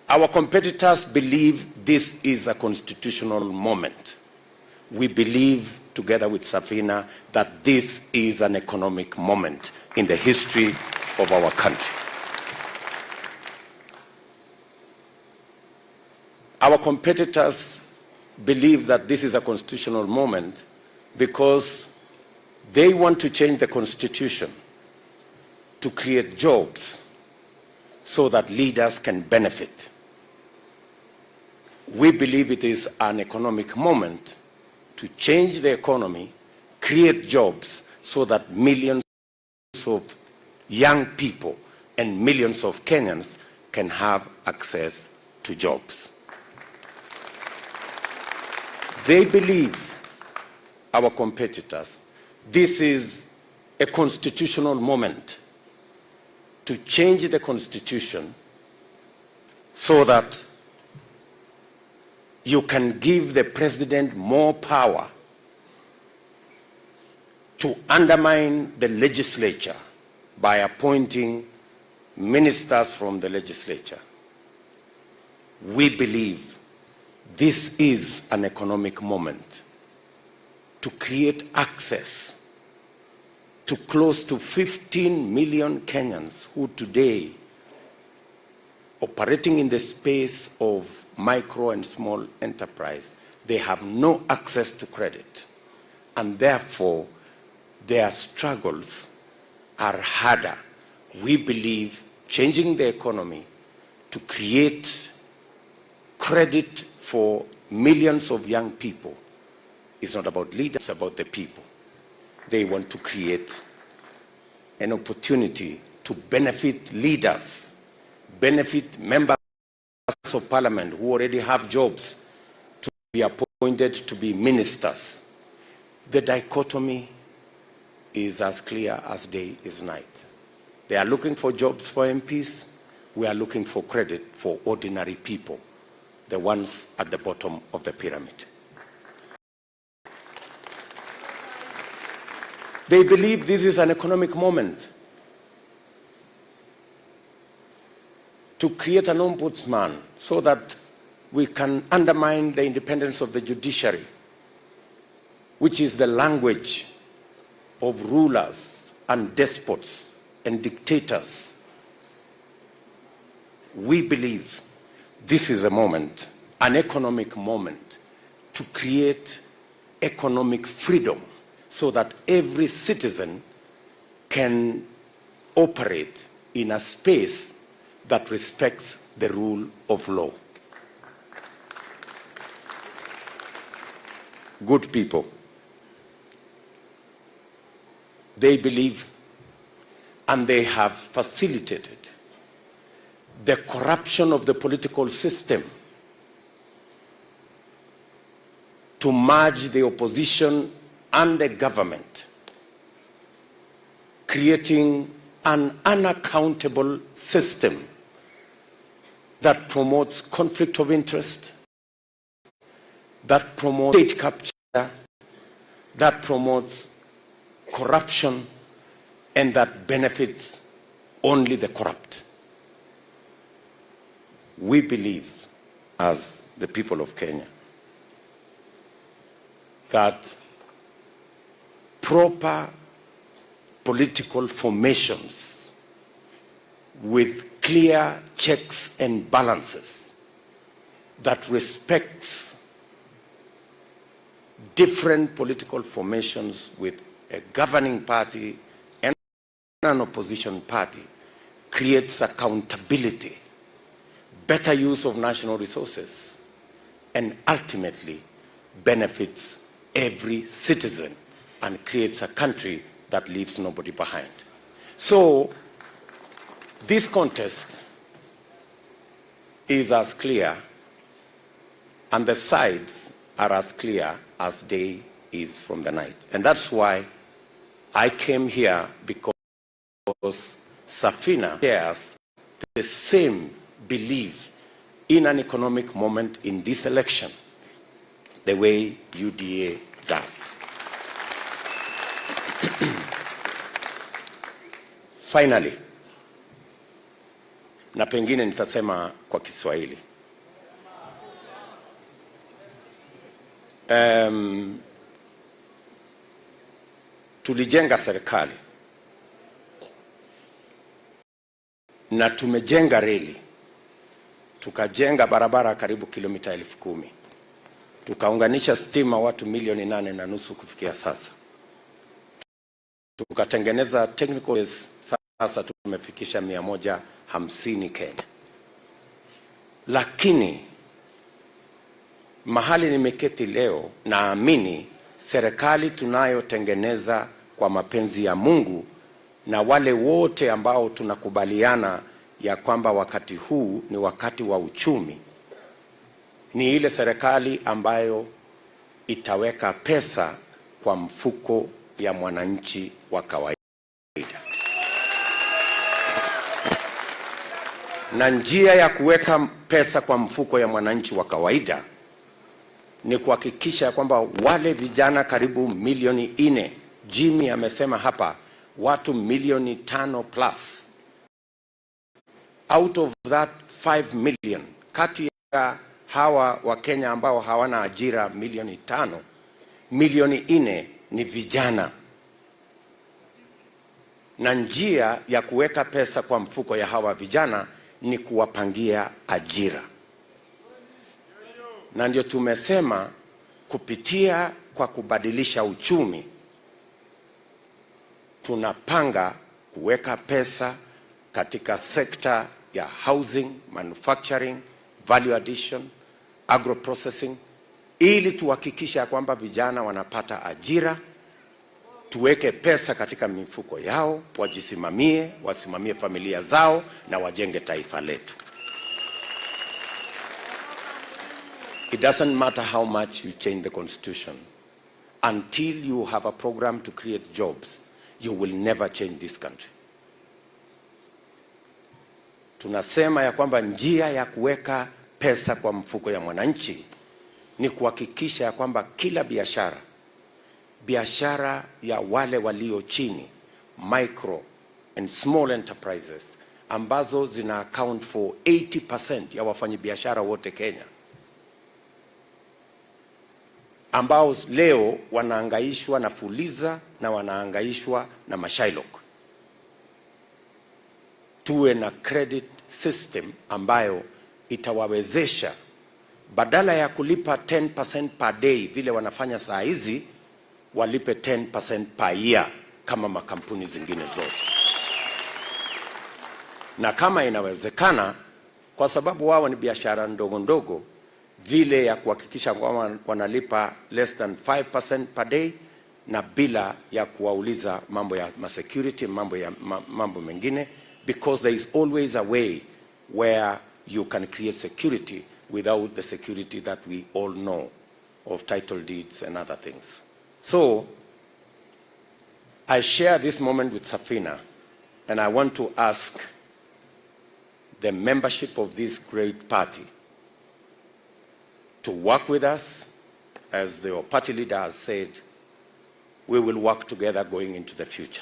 Our competitors believe this is a constitutional moment. We believe, together with Safina, that this is an economic moment in the history of our country. Our competitors believe that this is a constitutional moment because they want to change the constitution to create jobs so that leaders can benefit. We believe it is an economic moment to change the economy, create jobs so that millions of young people and millions of Kenyans can have access to jobs. They believe, our competitors, this is a constitutional moment to change the constitution so that you can give the president more power to undermine the legislature by appointing ministers from the legislature. We believe this is an economic moment to create access to close to 15 million Kenyans who today, operating in the space of micro and small enterprise, they have no access to credit, and therefore their struggles are harder. We believe changing the economy to create credit for millions of young people is not about leaders, it's about the people. They want to create an opportunity to benefit leaders, benefit members of parliament who already have jobs to be appointed to be ministers. The dichotomy is as clear as day is night. They are looking for jobs for MPs. We are looking for credit for ordinary people, the ones at the bottom of the pyramid. They believe this is an economic moment to create an ombudsman so that we can undermine the independence of the judiciary, which is the language of rulers and despots and dictators. We believe this is a moment, an economic moment, to create economic freedom so that every citizen can operate in a space that respects the rule of law. Good people, they believe and they have facilitated the corruption of the political system to merge the opposition and the government, creating an unaccountable system that promotes conflict of interest, that promotes state capture, that promotes corruption, and that benefits only the corrupt. We believe, as the people of Kenya, that proper political formations with clear checks and balances that respects different political formations with a governing party and an opposition party creates accountability, better use of national resources, and ultimately benefits every citizen and creates a country that leaves nobody behind. So this contest is as clear, and the sides are as clear as day is from the night. And that's why I came here, because Safina shares the same belief in an economic moment in this election, the way UDA does. Finally, na pengine nitasema kwa Kiswahili. Tulijenga serikali na tumejenga reli, tukajenga barabara karibu kilomita 10,000. tukaunganisha stima watu 8.5 kufikia sasa, tukatengeneza technical base, sasa tumefikisha 150 Kenya. Lakini mahali nimeketi leo, naamini serikali tunayotengeneza kwa mapenzi ya Mungu na wale wote ambao tunakubaliana ya kwamba wakati huu ni wakati wa uchumi, ni ile serikali ambayo itaweka pesa kwa mfuko ya mwananchi wa kawaida. Na njia ya kuweka pesa kwa mfuko ya mwananchi wa kawaida ni kuhakikisha kwamba wale vijana karibu 4 milioni, Jimmy amesema hapa watu 5 milioni plus, out of that 5 million, kati ya hawa wa Kenya ambao hawana ajira 5 milioni, 4 milioni ni vijana. Na njia ya kuweka pesa kwa mfuko ya hawa vijana ni kuwapangia ajira. Na ndio tumesema kupitia kwa kubadilisha uchumi, tunapanga kuweka pesa katika sekta ya housing, manufacturing, value addition, agro processing, ili tuhakikisha kwamba vijana wanapata ajira, tuweke pesa katika mifuko yao, wajisimamie, wasimamie familia zao na wajenge taifa letu. It doesn't matter how much you change the constitution. Until you have a program to create jobs, you will never change this country. Tunasema ya kwamba njia ya kuweka pesa kwa mfuko ya mwananchi ni kuhakikisha ya kwamba kila biashara ya wale walio chini, micro and small enterprises, ambazo zina account for 80% ya wafanyabiashara wote Kenya, ambao leo wanaangaishwa na Fuliza na wanaangaishwa na Mashailok, tuwe na credit system ambayo itawawezesha badala ya kulipa 10% per day vile wanafanya saa hizi, walipe 10% per year kama makampuni zingine zote. Na kama inawezekana, kwa sababu wao ni biashara ndogo ndogo, vile ya kuhakikisha kwamba wanalipa less than 5% per day, na bila ya kuwauliza mambo ya security, mambo mengine, because there is always a way where you can create security without the security that we all know of title deeds and other things. So I share this moment with Safina, and I want to ask the membership of this great party to work with us. As the party leader has said, we will work together going into the future,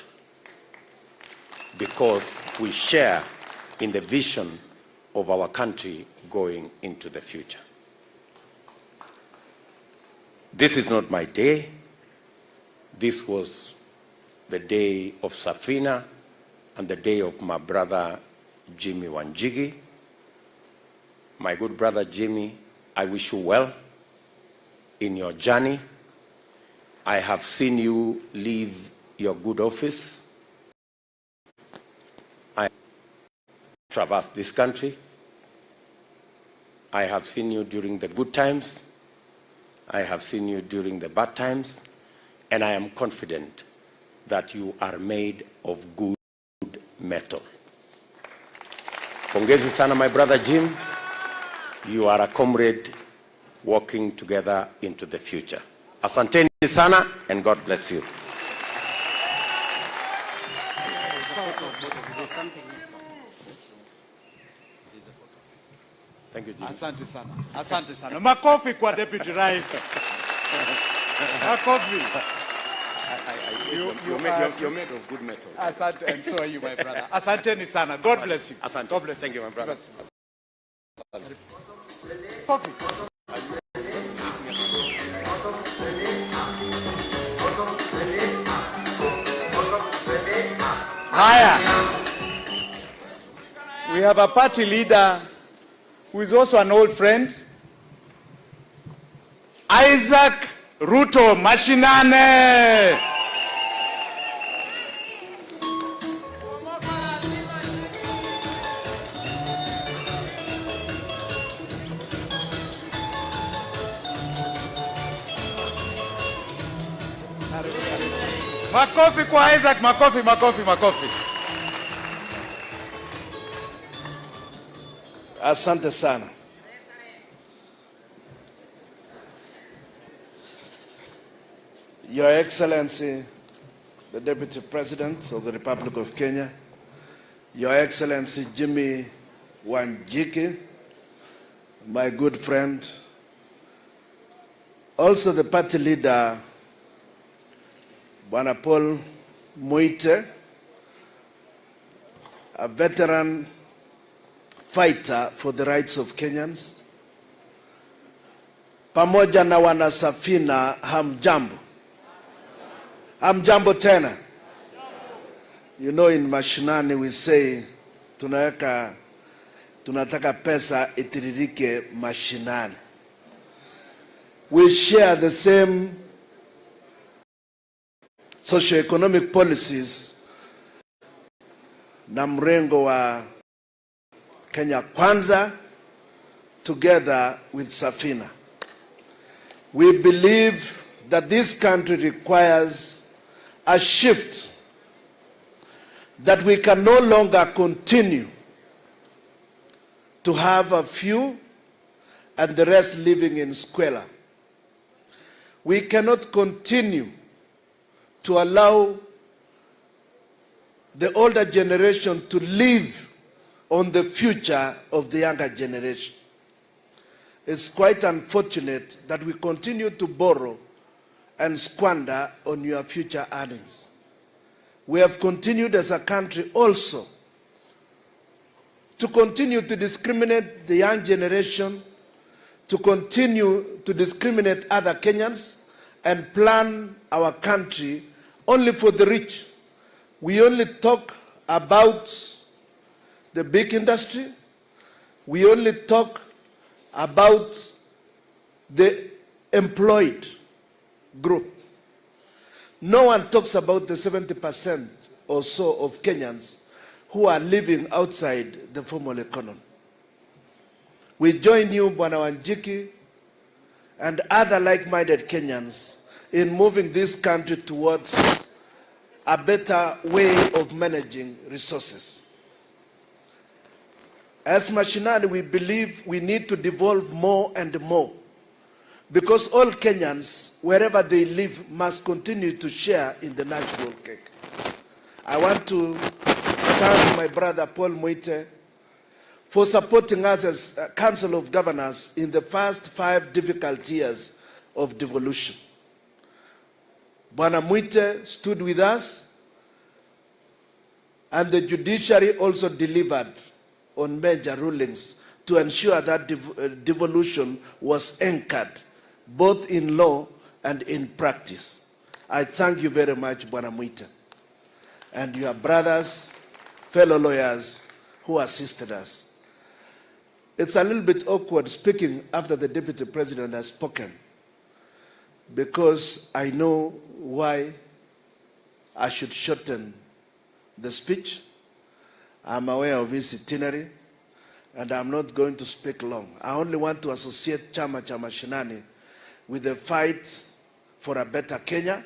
because we share in the vision of our country going into the future. This is not my day. This was the day of Safina and the day of my brother Jimmy Wanjigi. My good brother Jimmy, I wish you well in your journey. I have seen you leave your good office. I traversed this country. I have seen you during the good times. I have seen you during the bad times. And I am confident that you are made of good metal. Pongezi sana, my brother Jim. You are a comrade walking together into the future. Asanteni sana, and God bless you. Thank you, Jim. Asante sana. Asante sana. Makofi kwa Deputy Rais. Makofi. You're made of good metal. Asante, and so are you, my brother. Asanteni sana. God bless you. Asante. God bless you. Thank you, my brother. Coffee. Haya. We have a party leader who is also an old friend, Isaac Ruto Mashinane. Makofi kwa Isaac, makofi, makofi, makofi. Asante sana. Your Excellency, the Deputy President of the Republic of Kenya, Your Excellency Jimmy Wanjiki, my good friend, also the party leader, Bwana Paul Muite, a veteran fighter for the rights of Kenyans, pamoja na wana Safina, hamjambo. Hamjambo tena. You know, in mashinani we say tunataka pesa itiririke mashinani. We share the same socio-economic policies na mrengo wa Kenya Kwanza together with Safina. We believe that this country requires a shift, that we can no longer continue to have a few and the rest living in squalor. We cannot continue to allow the older generation to live on the future of the younger generation. It's quite unfortunate that we continue to borrow and squander on your future earnings. We have continued as a country also to continue to discriminate the young generation, to continue to discriminate other Kenyans, and plan our country only for the rich. We only talk about the big industry. We only talk about the employed group. No one talks about the 70% or so of Kenyans who are living outside the formal economy. We join you, Bwana Wanjiki, and other like-minded Kenyans in moving this country towards a better way of managing resources. As Mashinani, we believe we need to devolve more and more, because all Kenyans, wherever they live, must continue to share in the national cake. I want to thank my brother Paul Muite for supporting us as Council of Governors in the first 5 difficult years of devolution. Bwana Muite stood with us, and the judiciary also delivered on major rulings to ensure that devolution was anchored both in law and in practice. I thank you very much, Bwana Muite, and your brothers, fellow lawyers who assisted us. It's a little bit awkward speaking after the Deputy President has spoken, because I know why I should shorten the speech. I'm aware of his itinerary, and I'm not going to speak long. I only want to associate Chama cha Mashinani with the fight for a better Kenya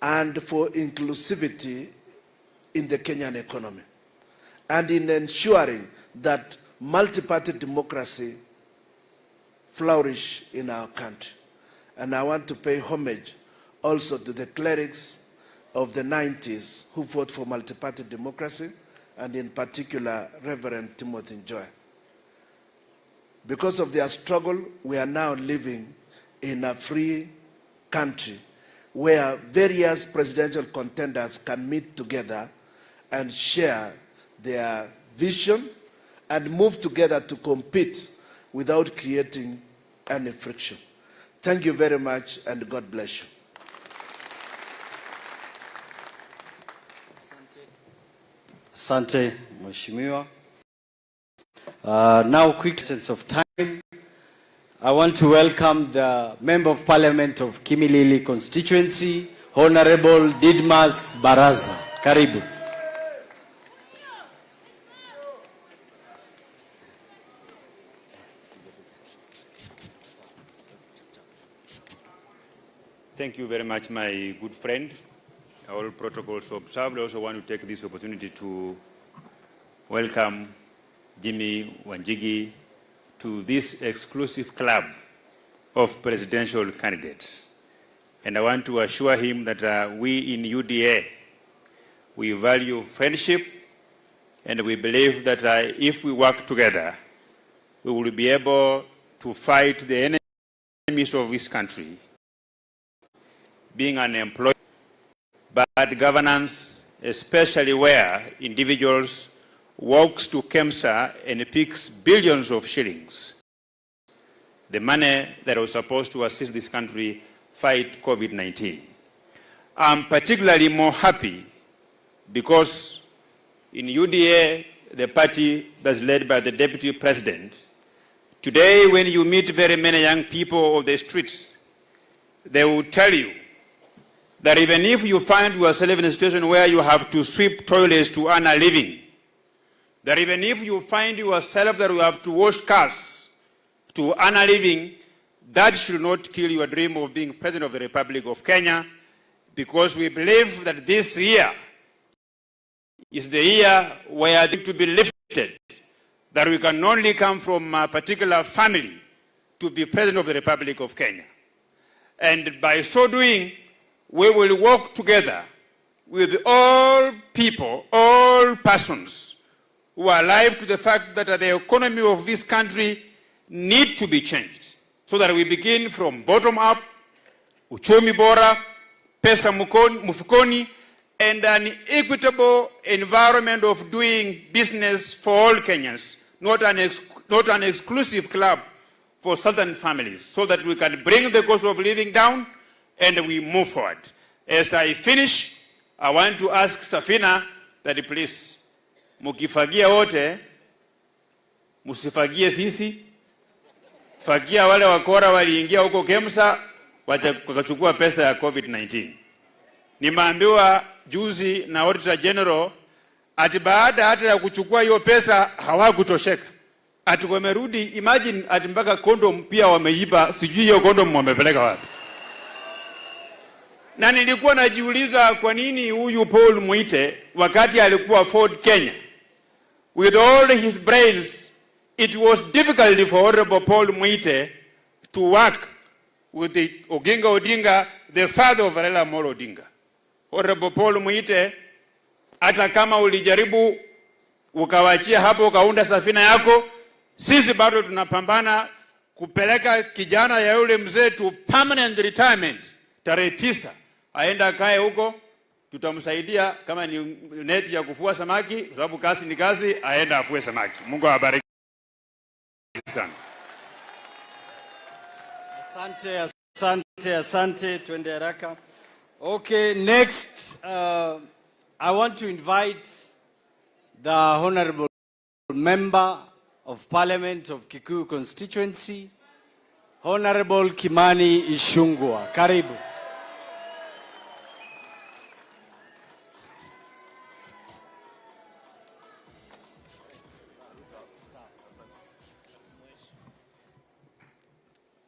and for inclusivity in the Kenyan economy, and in ensuring that multi-party democracy flourish in our country. And I want to pay homage also to the clerics of the 90s who fought for multi-party democracy, and in particular Reverend Timothy Njoya. Because of their struggle, we are now living in a free country where various presidential contenders can meet together and share their vision and move together to compete without creating any friction. Thank you very much, and God bless you. Asante, Mheshimiwa. Now, quick sense of time. I want to welcome the Member of Parliament of Kimilili constituency, Honorable Didmas Baraza. Karibu. Thank you very much, my good friend. All protocols observed. I also want to take this opportunity to welcome Jimmy Wanjigi to this exclusive club of presidential candidates. And I want to assure him that we in UDA, we value friendship, and we believe that if we work together, we will be able to fight the enemies of this country, being unemployed, bad governance, especially where individuals walks to KEMSA and picks billions of shillings, the money that was supposed to assist this country fight COVID-19. I'm particularly more happy because in UDA, the party that's led by the Deputy President, today when you meet very many young people on the streets, they will tell you that even if you find yourself in a situation where you have to sweep toilets to earn a living, that even if you find yourself that you have to wash cars to earn a living, that should not kill your dream of being President of the Republic of Kenya, because we believe that this year is the year where it to be lifted, that we can only come from a particular family to be President of the Republic of Kenya. And by so doing, we will work together with all people, all persons who are alive to the fact that the economy of this country need to be changed, so that we begin from bottom up, uchumi bora, pesa mufukoni, and an equitable environment of doing business for all Kenyans, not an exclusive club for certain families, so that we can bring the cost of living down and we move forward. As I finish, I want to ask Safina that please, mukifagia wote, musifagie sisi, fagia wale wakora waliingia huko KEMSA, wakachukua pesa ya COVID-19. Nimeambiwa juzi na Auditor General, ati baada hata ya kuchukua hiyo pesa hawakutosheka. Ati wamerudi, imagine ati mpaka kondom pia wameiba, sijui hiyo kondom wamepeleka wapi. Na nilikuwa najiuliza kwa nini huyu Paul Muite wakati alikuwa Ford Kenya, with all his brains, it was difficult for Honorable Paul Muite to work with the Oginga Odinga, the father of Raila Amolo Odinga. Honorable Paul Muite, hata kama ulijaribu ukawachia hapo ukaunda Safina yako, sisi bado tunapambana kupeleka kijana ya yule mzee to permanent retirement tarehe 9. Aenda kae huko, tutamsaidia kama ni neti ya kufua samaki, kwa sababu kazi ni kazi, aenda afue samaki. Mungu awabariki sana. Asante, twende haraka. Okay, next, I want to invite the Honorable Member of Parliament of Kikuyu constituency, Honorable Kimani Ichung'wah. Karibu.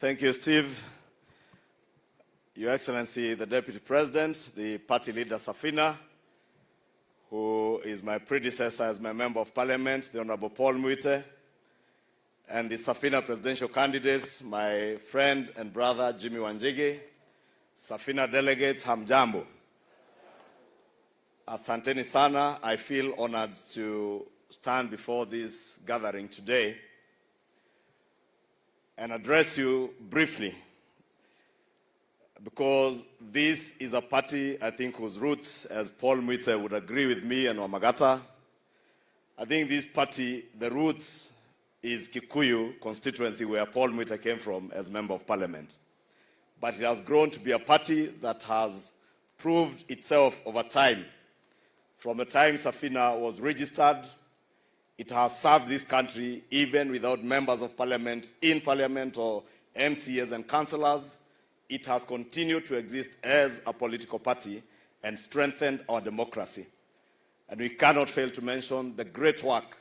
Thank you, Steve. Your Excellency, the Deputy President, the party leader Safina, who is my predecessor as my Member of Parliament, the Honorable Paul Muite, and the Safina presidential candidates, my friend and brother Jimmy Wanjigi, Safina delegates, hamjambo. Asanteni sana. I feel honored to stand before this gathering today and address you briefly, because this is a party, I think, whose roots, as Paul Muite would agree with me and Wamagata, I think this party, the roots is Kikuyu constituency, where Paul Muite came from as Member of Parliament. But it has grown to be a party that has proved itself over time. From the time Safina was registered, it has served this country even without members of parliament in parliament or MCAs and councillors, it has continued to exist as a political party and strengthened our democracy. And we cannot fail to mention the great work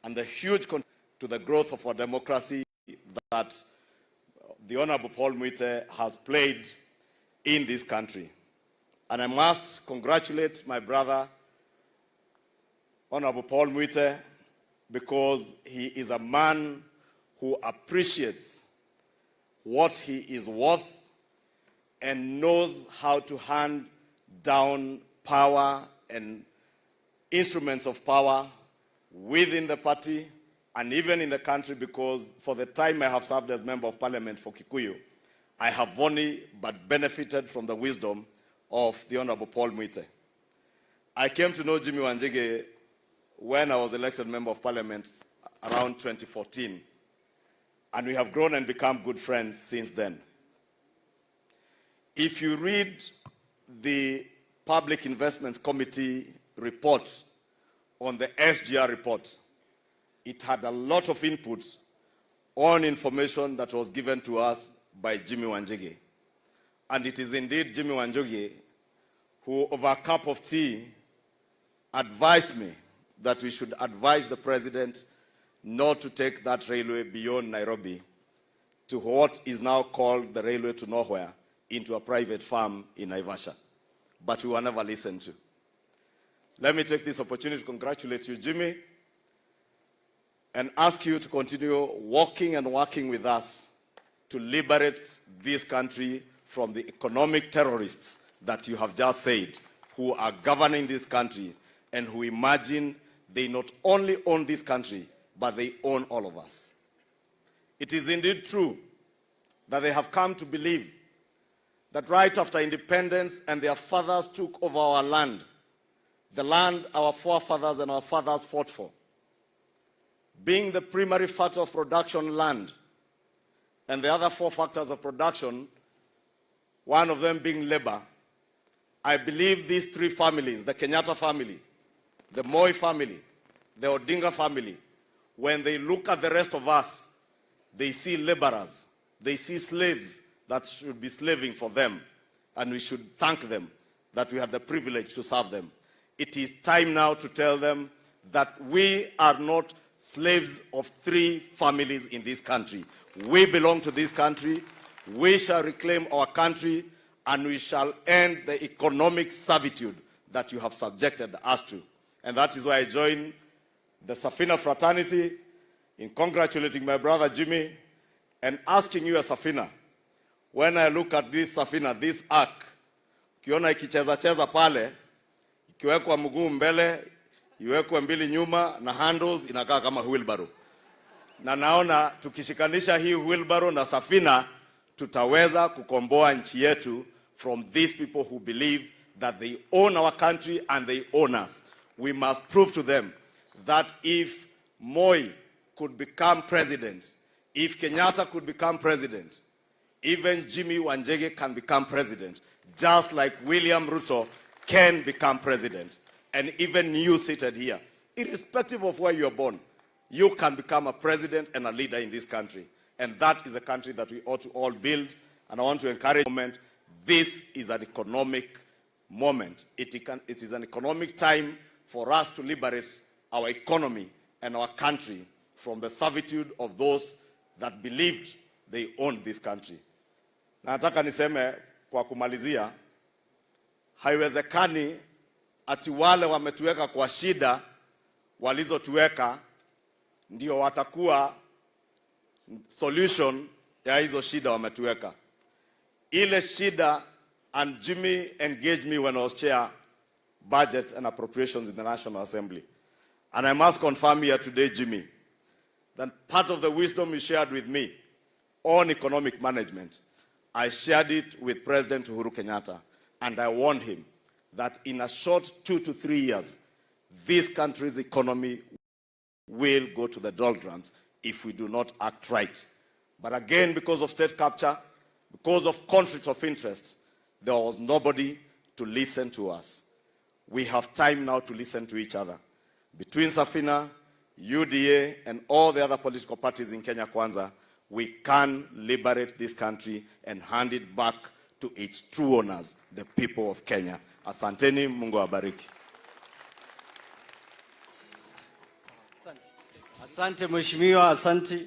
and the huge contribution to the growth of our democracy that the Honorable Paul Mwite has played in this country. And I must congratulate my brother, Honorable Paul Mwite, because he is a man who appreciates what he is worth and knows how to hand down power and instruments of power within the party and even in the country, because for the time I have served as Member of Parliament for Kikuyu, I have only but benefited from the wisdom of the Honorable Paul Mwite. I came to know Jimmy Wanjigi when I was elected Member of Parliament around 2014, and we have grown and become good friends since then. If you read the Public Investments Committee report on the SGR report, it had a lot of inputs on information that was given to us by Jimmy Wanjigi. And it is indeed Jimmy Wanjigi who, over a cup of tea, advised me that we should advise the president not to take that railway beyond Nairobi to what is now called the railway to nowhere, into a private farm in Naivasha. But we were never listened to. Let me take this opportunity to congratulate you, Jimmy, and ask you to continue walking and working with us to liberate this country from the economic terrorists that you have just said, who are governing this country and who imagine they not only own this country, but they own all of us. It is indeed true that they have come to believe that right after independence and their fathers took over our land, the land our forefathers and our fathers fought for, being the primary factor of production land, and the other four factors of production, one of them being labor, I believe these three families, the Kenyatta family, the Moi family, the Odinga family, when they look at the rest of us, they see laborers, they see slaves that should be slaving for them, and we should thank them that we had the privilege to serve them. It is time now to tell them that we are not slaves of three families in this country. We belong to this country. We shall reclaim our country, and we shall end the economic servitude that you have subjected us to. And that is why I join the Safina fraternity in congratulating my brother Jimmy and asking you, as Safina, when I look at this Safina, this ark, ukiona ikicheza pale, ikiwekwa mguu mbele, iwekwe mbili nyuma na handles inakaa kama wheelbarrow. Na naona tukishikanisha hii wheelbarrow na Safina, tutaweza kukomboa nchi yetu from these people who believe that they own our country and they own us. We must prove to them that if Moi could become president, if Kenyatta could become president, even Jimmy Wanjigi can become president, just like William Ruto can become president. And even you seated here, irrespective of where you are born, you can become a president and a leader in this country. And that is a country that we ought to all build. And I want to encourage the moment. This is an economic moment. It is an economic time for us to liberate our economy and our country from the servitude of those that believed they owned this country. Na nataka niseme kwa kumalizia, haiwezekani ati wale wametuweka kwa shida walizotuweka ndio watakuwa solution ya hizo shida wametuweka. Ile shida, and Jimmy engaged me when I was chair budget and appropriations in the National Assembly. And I must confirm here today, Jimmy, that part of the wisdom you shared with me on economic management, I shared it with President Uhuru Kenyatta, and I warned him that in a short 2 to 3 years, this country's economy will go to the doldrums if we do not act right. But again, because of state capture, because of conflict of interest, there was nobody to listen to us. We have time now to listen to each other. Between Safina, UDA, and all the other political parties in Kenya Kwanza, we can liberate this country and hand it back to its true owners, the people of Kenya. Asanteni, Mungu awabariki. Asante Mheshimiwa, asante.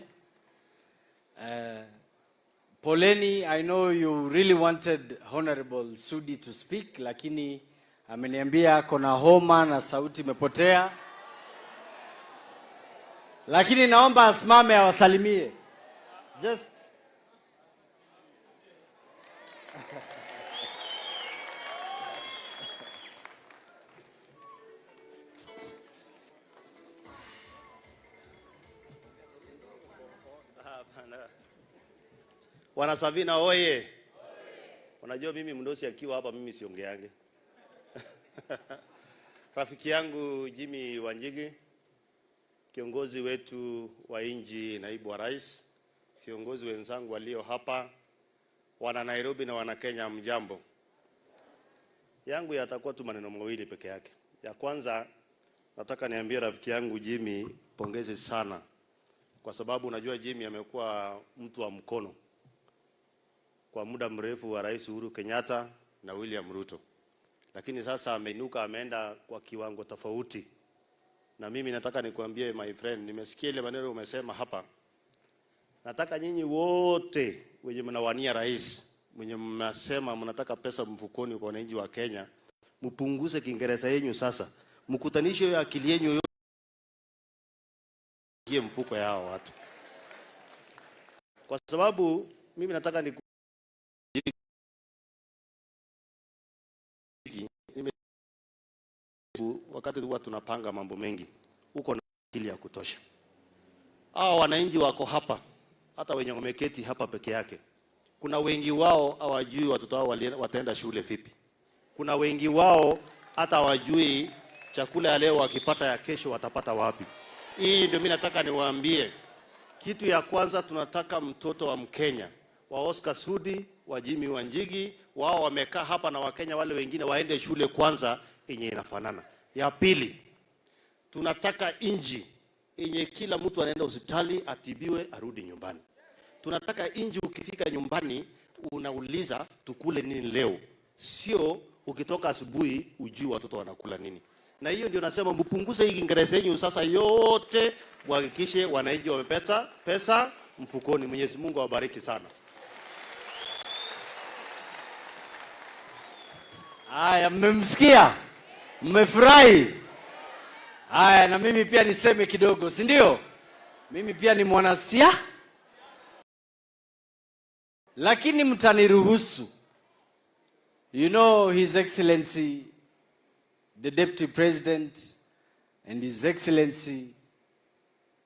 Poleni, I know you really wanted Honorable Sudi to speak, lakini ameniambia kona homa na sauti imepotea. Lakini naomba asimame awasalimie. Just Wana Safina oye. Unajua mimi mdosi akiwa hapa mimi siongeange. Rafiki yangu Jimmy Wanjigi, kiongozi wetu wa inji, naibu wa rais, viongozi wenzangu walio hapa, wana Nairobi na wana Kenya, mjambo. Yangu yatakuwa tu maneno mawili peke yake. Ya kwanza, nataka niambie rafiki yangu Jimmy pongezi sana, kwa sababu unajua Jimmy amekuwa mtu wa mkono kwa muda mrefu wa Rais Uhuru Kenyatta na William Ruto. Lakini sasa ameinuka, ameenda kwa kiwango tofauti. Na mimi nataka nikuambie my friend, nimesikia ile maneno umesema hapa. Nataka nyinyi wote wenye mnawania rais, wenye mnasema mnataka pesa mfukoni kwa wananchi wa Kenya, mpunguze Kiingereza yenu sasa. Mkutanishe hiyo akili yenu yote mfuko ya hao watu. Kwa sababu mimi nataka ni wakati huwa tunapanga mambo mengi, uko na akili ya kutosha. Hao wananchi wako hapa, hata wenye wameketi hapa peke yake, kuna wengi wao hawajui watoto wao wataenda shule vipi. Kuna wengi wao hata hawajui chakula ya leo wakipata ya kesho watapata wapi. Hii ndio mimi nataka niwaambie. Kitu ya kwanza, tunataka mtoto wa Mkenya, wa Oscar Sudi, wa Jimmy Wanjigi, wao wamekaa hapa na Wakenya wale wengine waende shule kwanza yenye inafanana. Ya pili, tunataka inji yenye kila mtu anaenda hospitali atibiwe arudi nyumbani. Tunataka inji ukifika nyumbani unauliza tukule nini leo, sio ukitoka asubuhi ujui watoto wanakula nini. Na hiyo ndio nasema mpunguze hii Kiingereza yenu sasa yote, muhakikishe wananchi wamepata pesa mfukoni. Mwenyezi Mungu awabariki sana. Haya, mmemsikia? Mmefurahi? Haya, na mimi pia niseme kidogo, si ndio? Mimi pia ni mwanasia, lakini mtaniruhusu. You know, His Excellency the Deputy President and His Excellency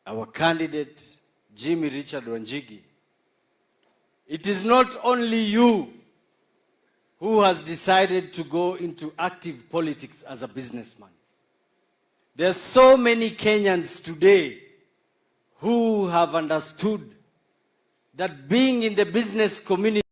our candidate Jimmy Richard Wanjigi, it is not only you who has decided to go into active politics as a businessman. There are so many Kenyans today who have understood that being in the business community